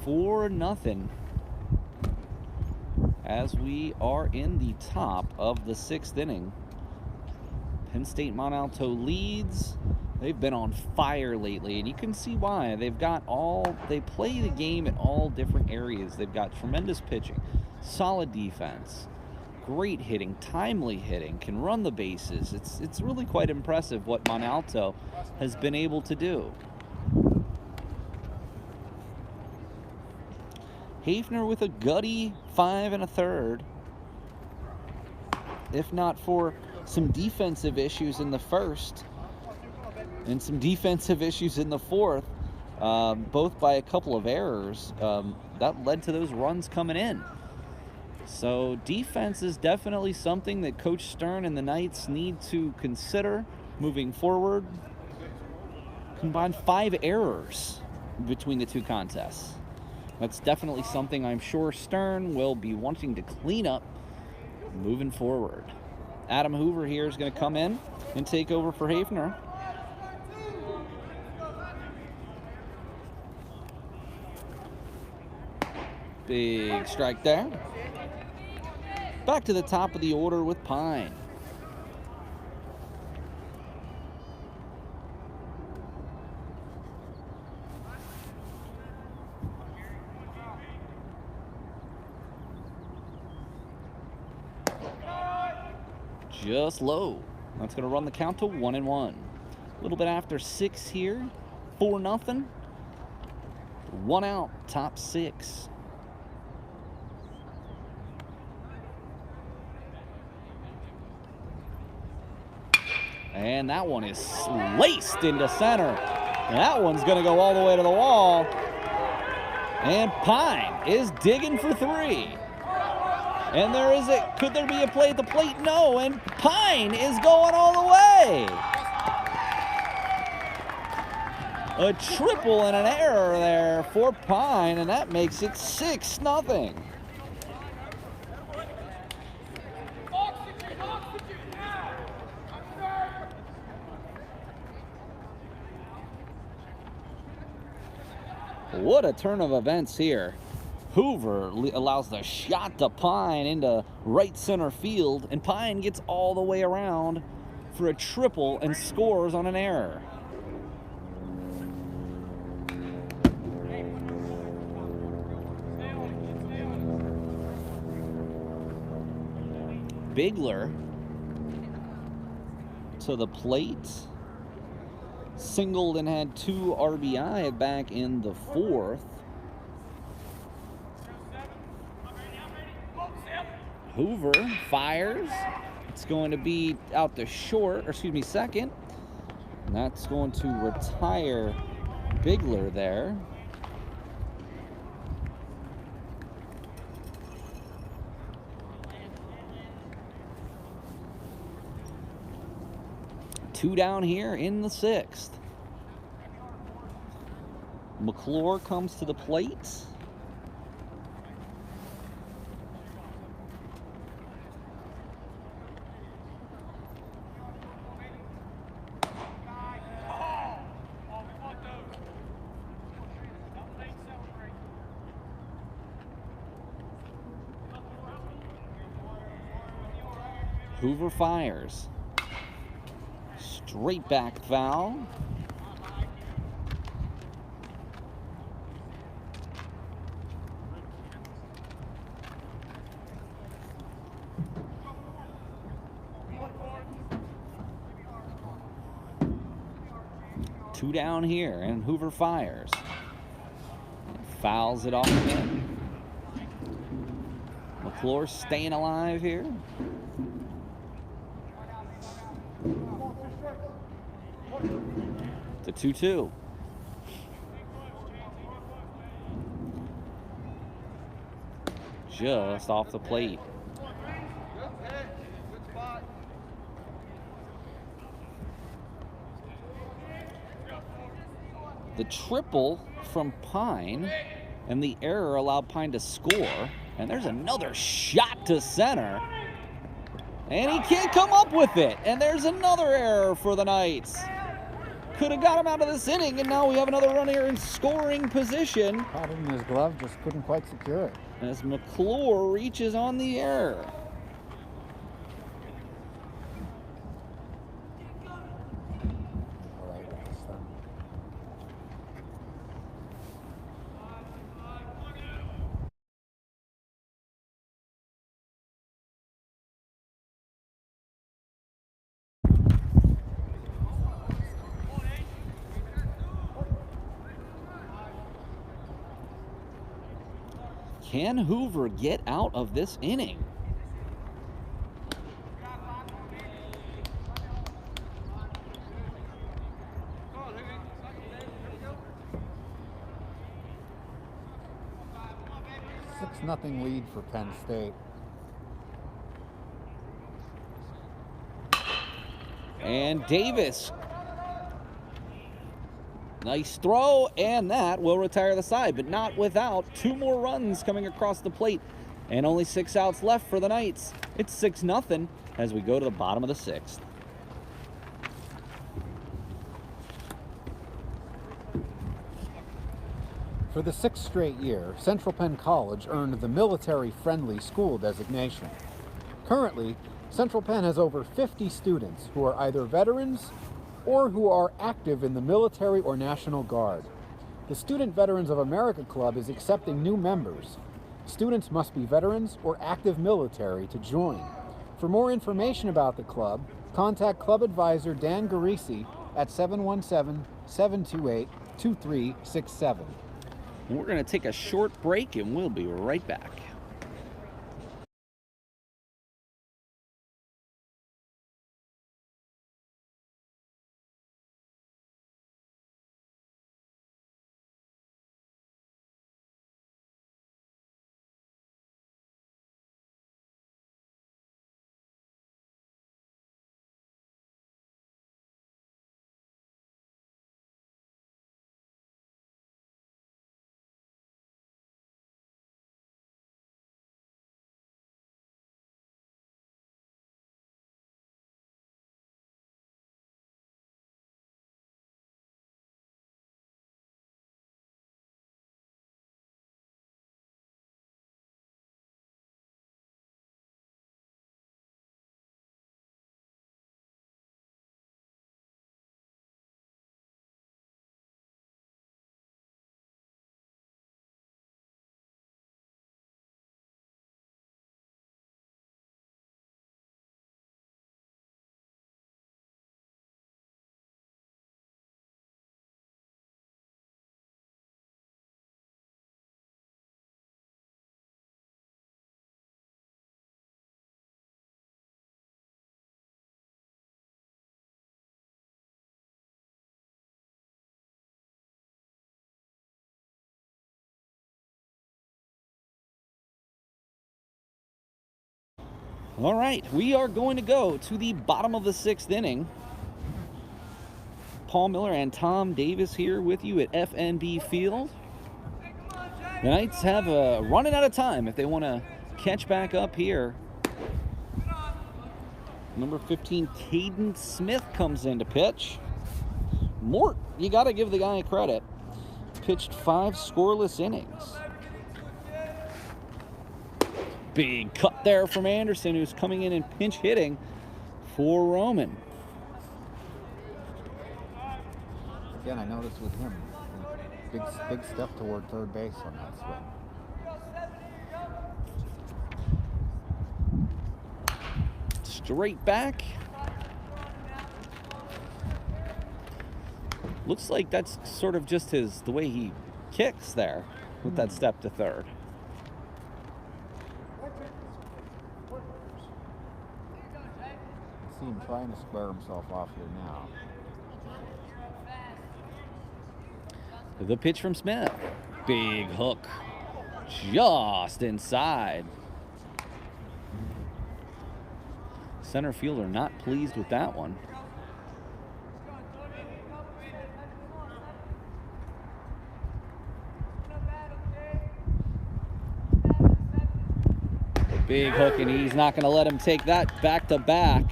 For nothing, as we are in the top of the 6th inning. Penn State Mont Alto leads. They've been on fire lately, and you can see why. They play the game at all different areas. They've got tremendous pitching, solid defense, great hitting, timely hitting, can run the bases. It's really quite impressive what Mont Alto has been able to do. Hafner with a gutty 5 1/3. If not for some defensive issues in the first and some defensive issues in the fourth, both by a couple of errors, that led to those runs coming in. So defense is definitely something that Coach Stern and the Knights need to consider moving forward. Combined 5 errors between the two contests. That's definitely something I'm sure Stern will be wanting to clean up moving forward. Adam Hoover here is going to come in and take over for Hafner. Big strike there. Back to the top of the order with Pine. Just low. That's going to run the count to 1-1. A little bit after 6 here. 4-0. 1 out, top 6. And that one is laced into center. That one's going to go all the way to the wall. And Pine is digging for 3. And could there be a play at the plate? No, and Pine is going all the way. A triple and an error there for Pine, and that makes it 6-0. What a turn of events here. Hoover allows the shot to Pine into right center field, and Pine gets all the way around for a triple and scores on an error. Bigler to the plate. Singled and had 2 RBI back in the 4th. Hoover fires. It's going to be out to second. And that's going to retire Bigler there. 2 down here in the 6th. McClure comes to the plate. Hoover fires. Straight back foul. Two down here, and Hoover fires. Fouls it off again. McClure staying alive here. It's a 2-2. Just off the plate. The triple from Pine, and the error allowed Pine to score. And there's another shot to center. And he can't come up with it. And there's another error for the Knights. Could have got him out of this inning, and now we have another runner in scoring position. Caught it in his glove, just couldn't quite secure it. As McClure reaches on the error. All right, with this thumb. Can Hoover get out of this inning? Nothing lead for Penn State. And Davis. Nice throw, and that will retire the side, but not without 2 more runs coming across the plate. And only 6 outs left for the Knights. It's 6-0 as we go to the bottom of the 6th. For the 6th straight year, Central Penn College earned the military-friendly school designation. Currently, Central Penn has over 50 students who are either veterans or who are active in the military or National Guard. The Student Veterans of America Club is accepting new members. Students must be veterans or active military to join. For more information about the club, contact Club Advisor Dan Garisi at 717-728-2367. We're going to take a short break, and we'll be right back. All right, we are going to go to the bottom of the 6th inning. Paul Miller and Tom Davis here with you at FNB Field. The Knights have running out of time if they want to catch back up here. Number 15, Tayden Smith comes in to pitch. Mort, you got to give the guy credit. Pitched 5 scoreless innings. Big cut there from Anderson, who's coming in and pinch hitting for Roman. Again, I noticed with him, big step toward third base on that swing. Straight back. Looks like that's sort of just the way he kicks there with that step to third. See him trying to square himself off here now. The pitch from Smith. Big hook. Just inside. Center fielder not pleased with that one. Big hook, and he's not going to let him take that back to back.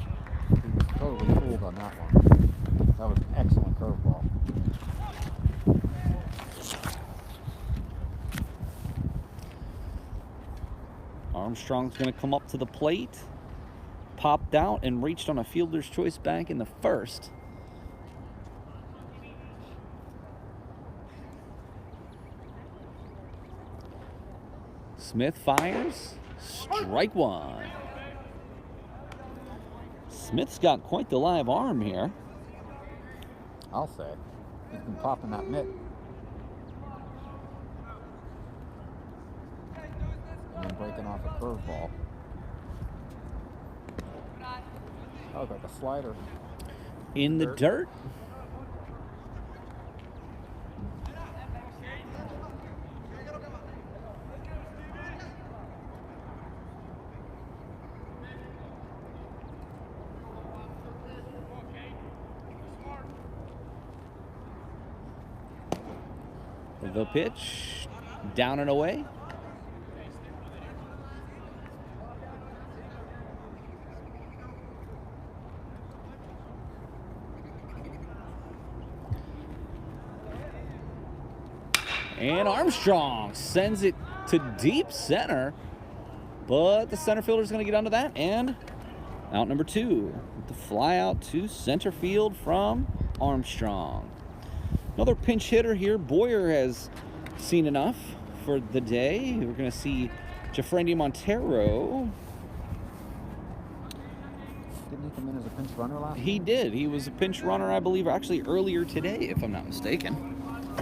He was totally fooled on that one. That was an excellent curveball. Armstrong's going to come up to the plate. Popped out and reached on a fielder's choice back in the first. Smith fires. Strike one. Smith's got quite the live arm here. I'll say. He's been popping that mitt. And then breaking off a curveball. That looked like a slider. In the dirt. The pitch, down and away. And Armstrong sends it to deep center, but the center fielder is going to get onto that, and out number 2 with the fly out to center field from Armstrong. Another pinch hitter here. Boyer has seen enough for the day. We're going to see Jeffrendi Montero. Didn't he come in as a pinch runner last He did. He was a pinch runner, I believe, actually earlier today, if I'm not mistaken.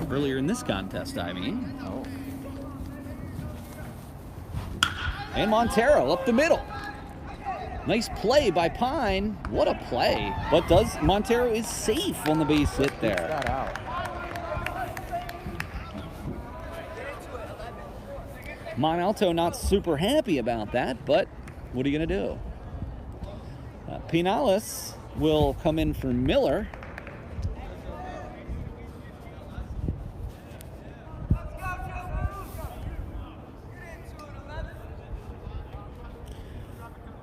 Earlier in this contest, I mean. Oh. And Montero up the middle. Nice play by Pine. What a play. But Montero is safe on the base hit there. Got out. Mont Alto not super happy about that, but what are you going to do? Pinales will come in for Miller.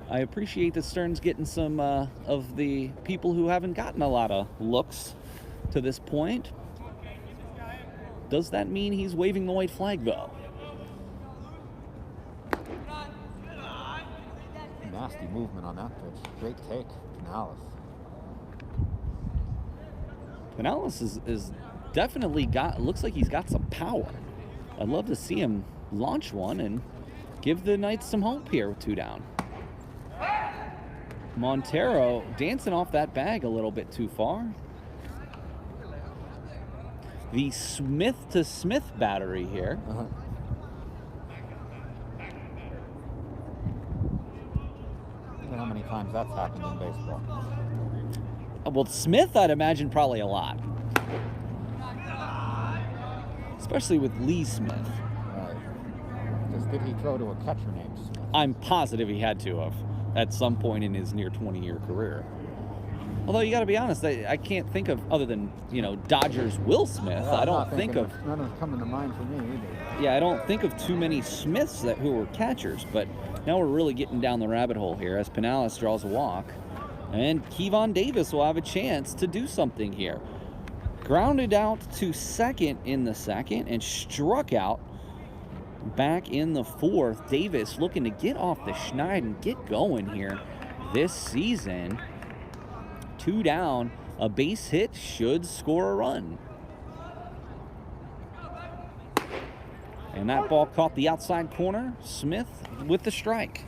I appreciate that Stern's getting some of the people who haven't gotten a lot of looks to this point. Does that mean he's waving the white flag, though? Nasty movement on that pitch. Great take, Pinales. Pinales is definitely looks like he's got some power. I'd love to see him launch one and give the Knights some hope here with 2 down. Montero dancing off that bag a little bit too far. The Smith to Smith battery here. I don't know how many times that's happened in baseball. Well, Smith, I'd imagine probably a lot. Especially with Lee Smith. Right. Because did he throw to a catcher named Smith? I'm positive he had to have at some point in his near 20-year career. Although you got to be honest, I can't think of, other than, Dodgers Will Smith. Well, I don't think of. None of them coming to mind for me either. Yeah, I don't think of too many Smiths who were catchers. But now we're really getting down the rabbit hole here as Pinellas draws a walk, and Kevon Davis will have a chance to do something here. Grounded out to second in the second and struck out back in the fourth. Davis looking to get off the schneid and get going here this season. 2 down, a base hit should score a run. And that ball caught the outside corner. Smith with the strike.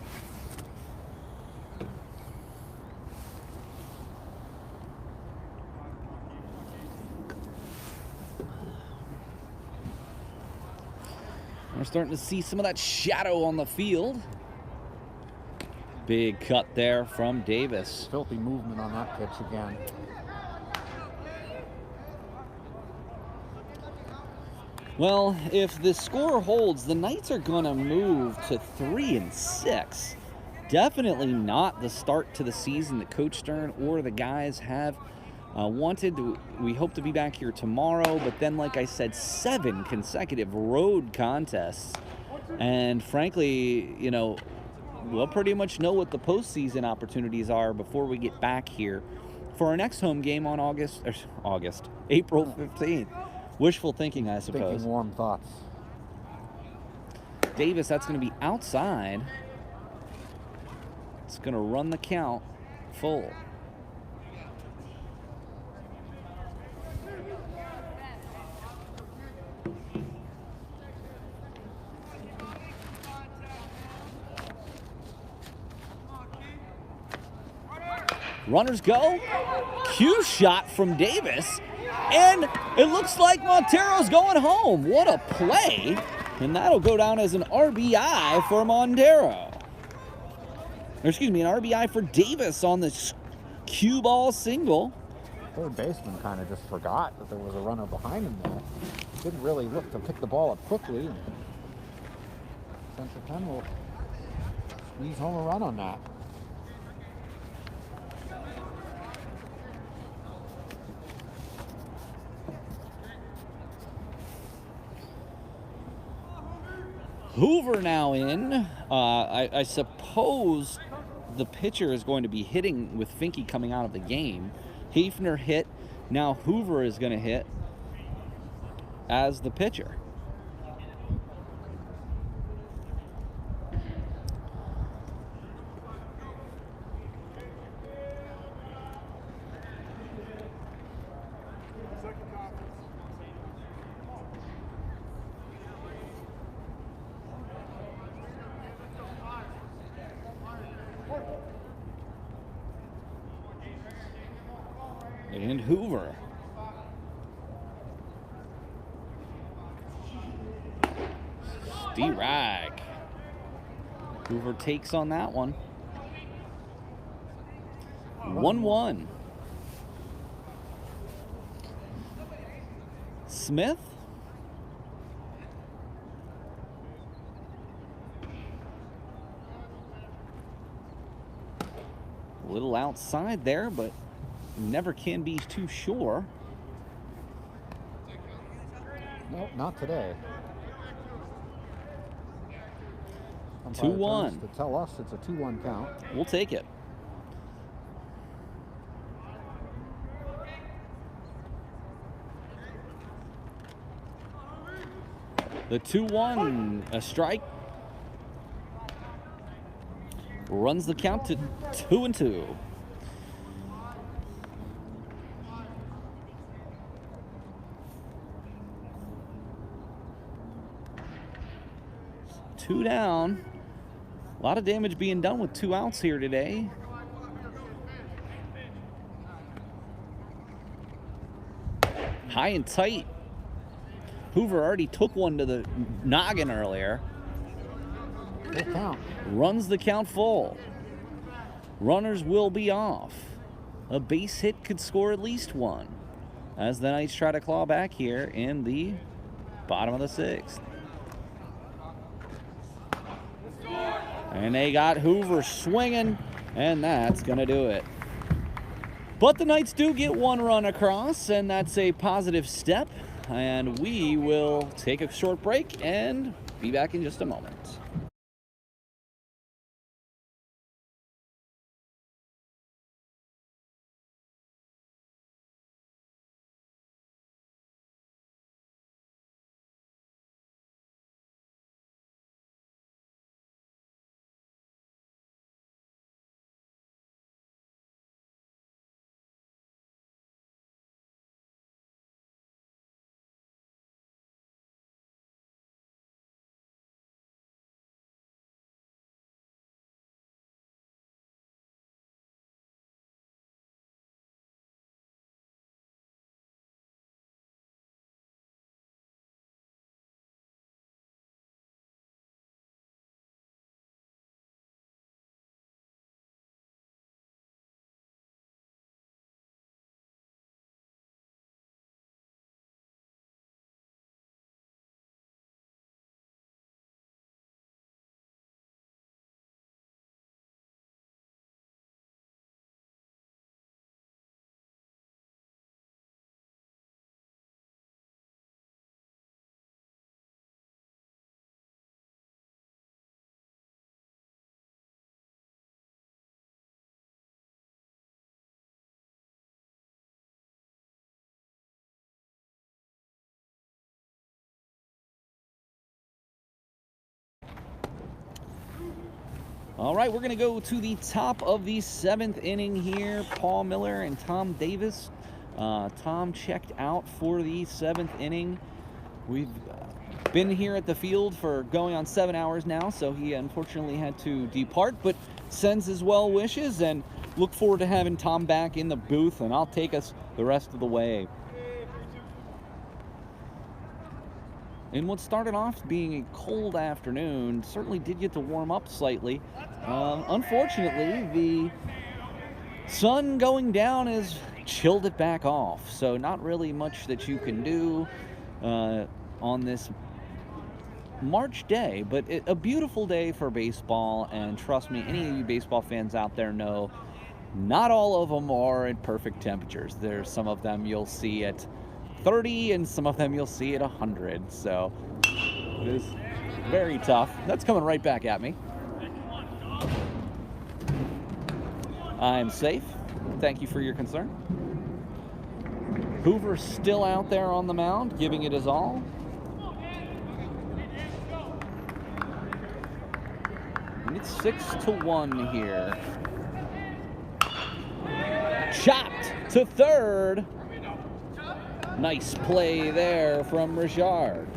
We're starting to see some of that shadow on the field. Big cut there from Davis. Filthy movement on that pitch again. Well, if the score holds, the Knights are going to move to 3-6. Definitely not the start to the season that Coach Stern or the guys have wanted. We hope to be back here tomorrow, but then, like I said, 7 consecutive road contests. And frankly, we'll pretty much know what the postseason opportunities are before we get back here for our next home game on April 15th. Wishful thinking, I suppose. Thinking warm thoughts. Davis, that's going to be outside. It's going to run the count full. Runners go. Cue shot from Davis. And it looks like Montero's going home. What a play. And that'll go down as an RBI for Montero. Or excuse me, an RBI for Davis on this cue ball single. Third baseman kind of just forgot that there was a runner behind him there. Didn't really look to pick the ball up quickly. Central Penn will squeeze home a run on that. Hoover now in. I suppose the pitcher is going to be hitting with Finke coming out of the game. Hefner hit. Now Hoover is going to hit as the pitcher. And Hoover. D-Rag. Hoover takes on that one. 1-1. Smith. A little outside there, but never can be too sure. Nope, not today. 2-1. To tell us it's a 2-1 count. We'll take it. The 2-1, a strike. Runs the count to 2-2. Two down. A lot of damage being done with 2 outs here today. High and tight. Hoover already took one to the noggin earlier. Good count. Runs the count full. Runners will be off. A base hit could score at least 1 as the Knights try to claw back here in the bottom of the 6th. And they got Hoover swinging, and that's going to do it. But the Knights do get one run across, and that's a positive step. And we will take a short break and be back in just a moment. All right, we're going to go to the top of the 7th inning here. Paul Miller and Tom Davis. Tom checked out for the 7th inning. We've been here at the field for going on 7 hours now, so he unfortunately had to depart, but sends his well wishes and look forward to having Tom back in the booth, and I'll take us the rest of the way. In what started off being a cold afternoon, certainly did get to warm up slightly. Unfortunately, the sun going down has chilled it back off, so not really much that you can do on this March day, but a beautiful day for baseball, and trust me, any of you baseball fans out there know not all of them are at perfect temperatures. There's some of them you'll see at 30 and some of them you'll see at 100, so it is very tough. That's coming right back at me. I'm safe. Thank you for your concern. Hoover's still out there on the mound, giving it his all. And it's 6-1 here. Chopped to third. Nice play there from Richard.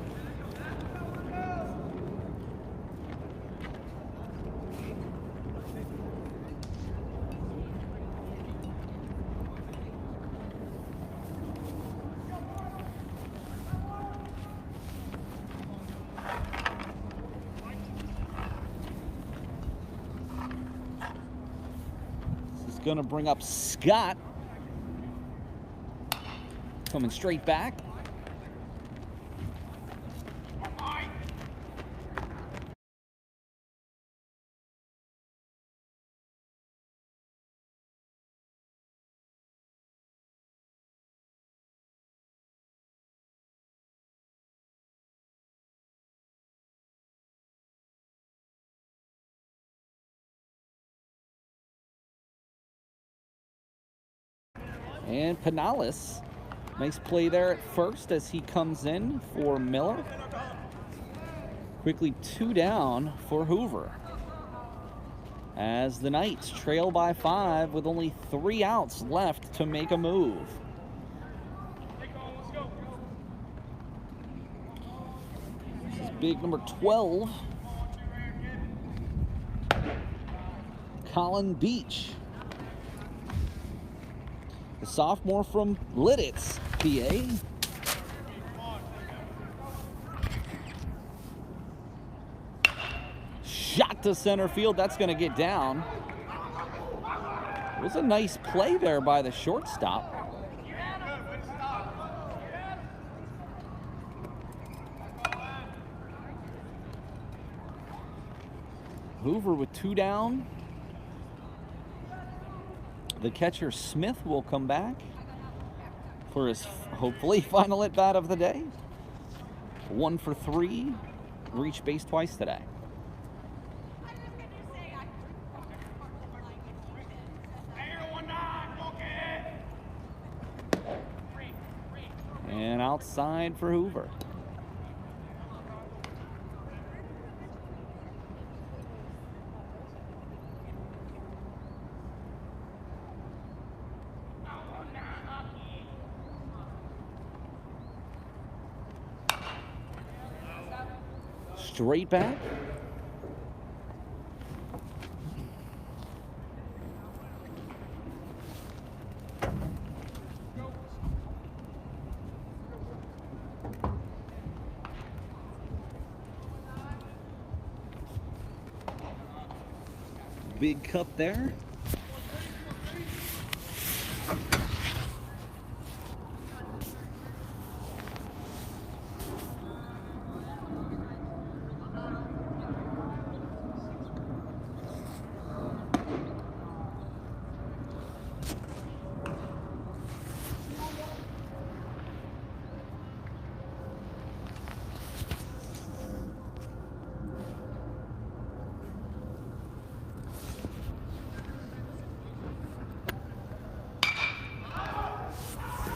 This is going to bring up Scott. Coming straight back. And Penales. Nice play there at first as he comes in for Miller. Quickly 2 down for Hoover. As the Knights trail by 5 with only 3 outs left to make a move. This is big number 12. Colin Beach. The sophomore from Lidditz, PA. Shot to center field. That's going to get down. It was a nice play there by the shortstop. Hoover with 2 down. The catcher Smith will come back for his hopefully final at bat of the day. 1 for 3, reached base twice today. And outside for Hoover. Straight back. Big cup there.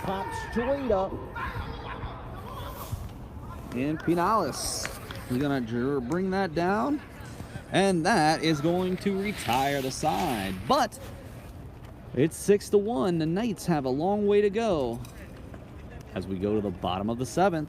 Pop straight up. And Pinales is going to bring that down. And that is going to retire the side. But it's 6-1. The Knights have a long way to go as we go to the bottom of the 7th.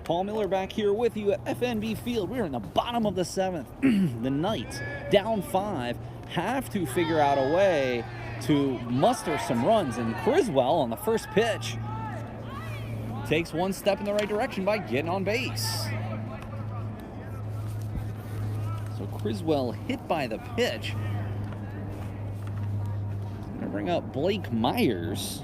Paul Miller back here with you at FNB Field. We're in the bottom of the 7th. The Knights, down 5, have to figure out a way to muster some runs. And Criswell on the first pitch takes one step in the right direction by getting on base. So Criswell hit by the pitch. I'm going to bring up Blake Myers.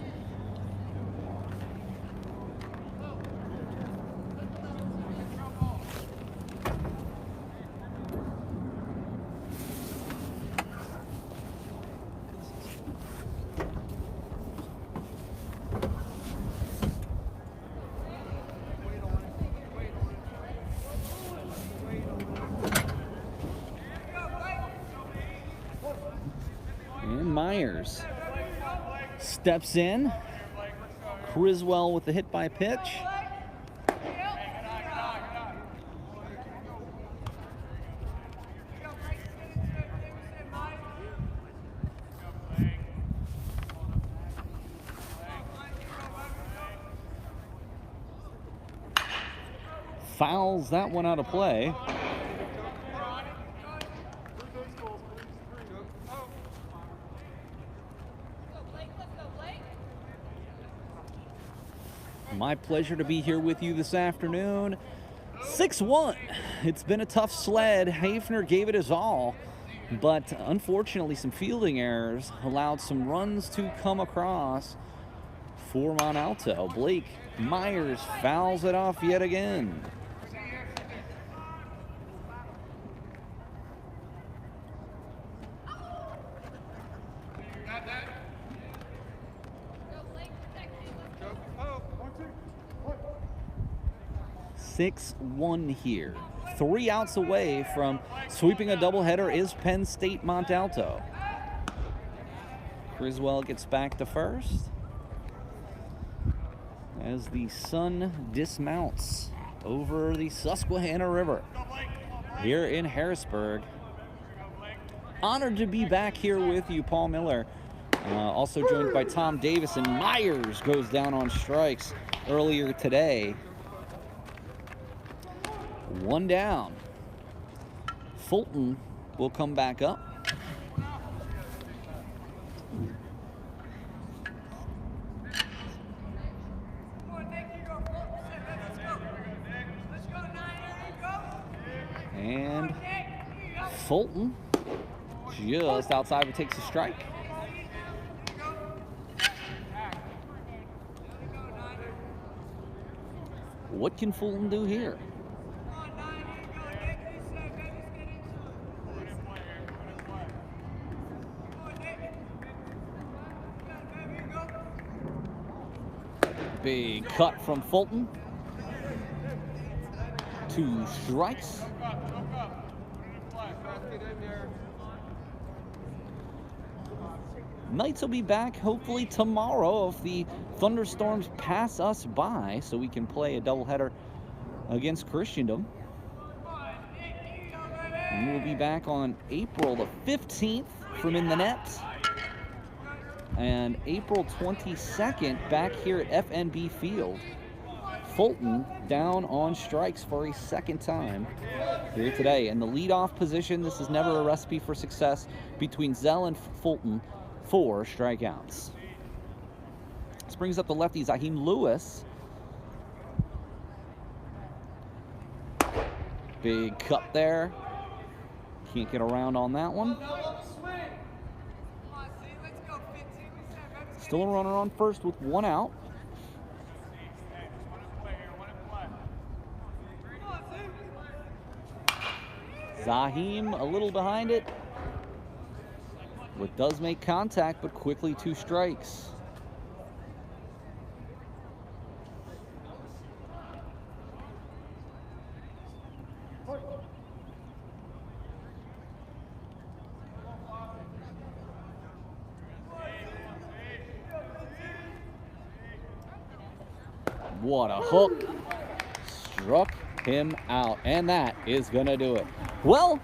Myers steps in. Criswell with the hit by pitch. Fouls that one out of play. My pleasure to be here with you this afternoon. 6-1. It's been a tough sled. Hafner gave it his all, but unfortunately some fielding errors allowed some runs to come across for Mont Alto. Blake Myers fouls it off yet again. Six 6-1 here. 3 outs away from sweeping a doubleheader is Penn State Mont Alto. Criswell gets back to first as the sun dismounts over the Susquehanna River here in Harrisburg. Honored to be back here with you, Paul Miller. Also joined by Tom Davis, and Myers goes down on strikes earlier today. 1 down. Fulton will come back up. And Fulton just outside, but takes a strike. What can Fulton do here? Big cut from Fulton. 2 strikes. Knights will be back hopefully tomorrow if the thunderstorms pass us by, so we can play a doubleheader against Christendom. And we'll be back on April the 15th from In the Net. And April 22nd back here at FNB Field. Fulton down on strikes for a second time here today. In the leadoff position, this is never a recipe for success between Zell and Fulton. 4 strikeouts. This brings up the lefty, Zaheem Lewis. Big cut there. Can't get around on that one. Still a runner on first with 1 out. Zaheem a little behind it. What does make contact, but quickly 2 strikes. What a hook. Struck him out, and that is gonna do it. Well,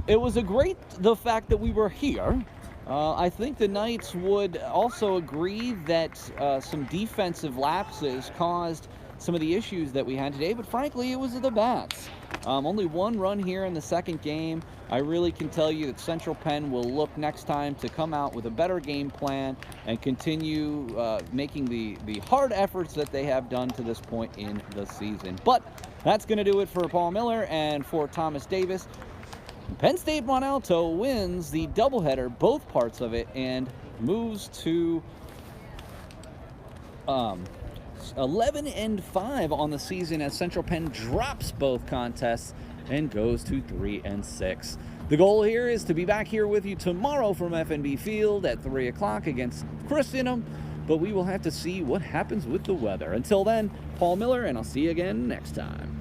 it was the fact that we were here. I think the Knights would also agree that some defensive lapses caused some of the issues that we had today, but frankly, it was the bats. Only 1 run here in the second game. I really can tell you that Central Penn will look next time to come out with a better game plan and continue making the hard efforts that they have done to this point in the season. But that's going to do it for Paul Miller and for Thomas Davis. Penn State Mont Alto wins the doubleheader, both parts of it, and moves to 11-5 on the season as Central Penn drops both contests and goes to 3-6. The goal here is to be back here with you tomorrow from FNB Field at 3 o'clock against Christendom, but we will have to see what happens with the weather. Until then, Paul Miller, and I'll see you again next time.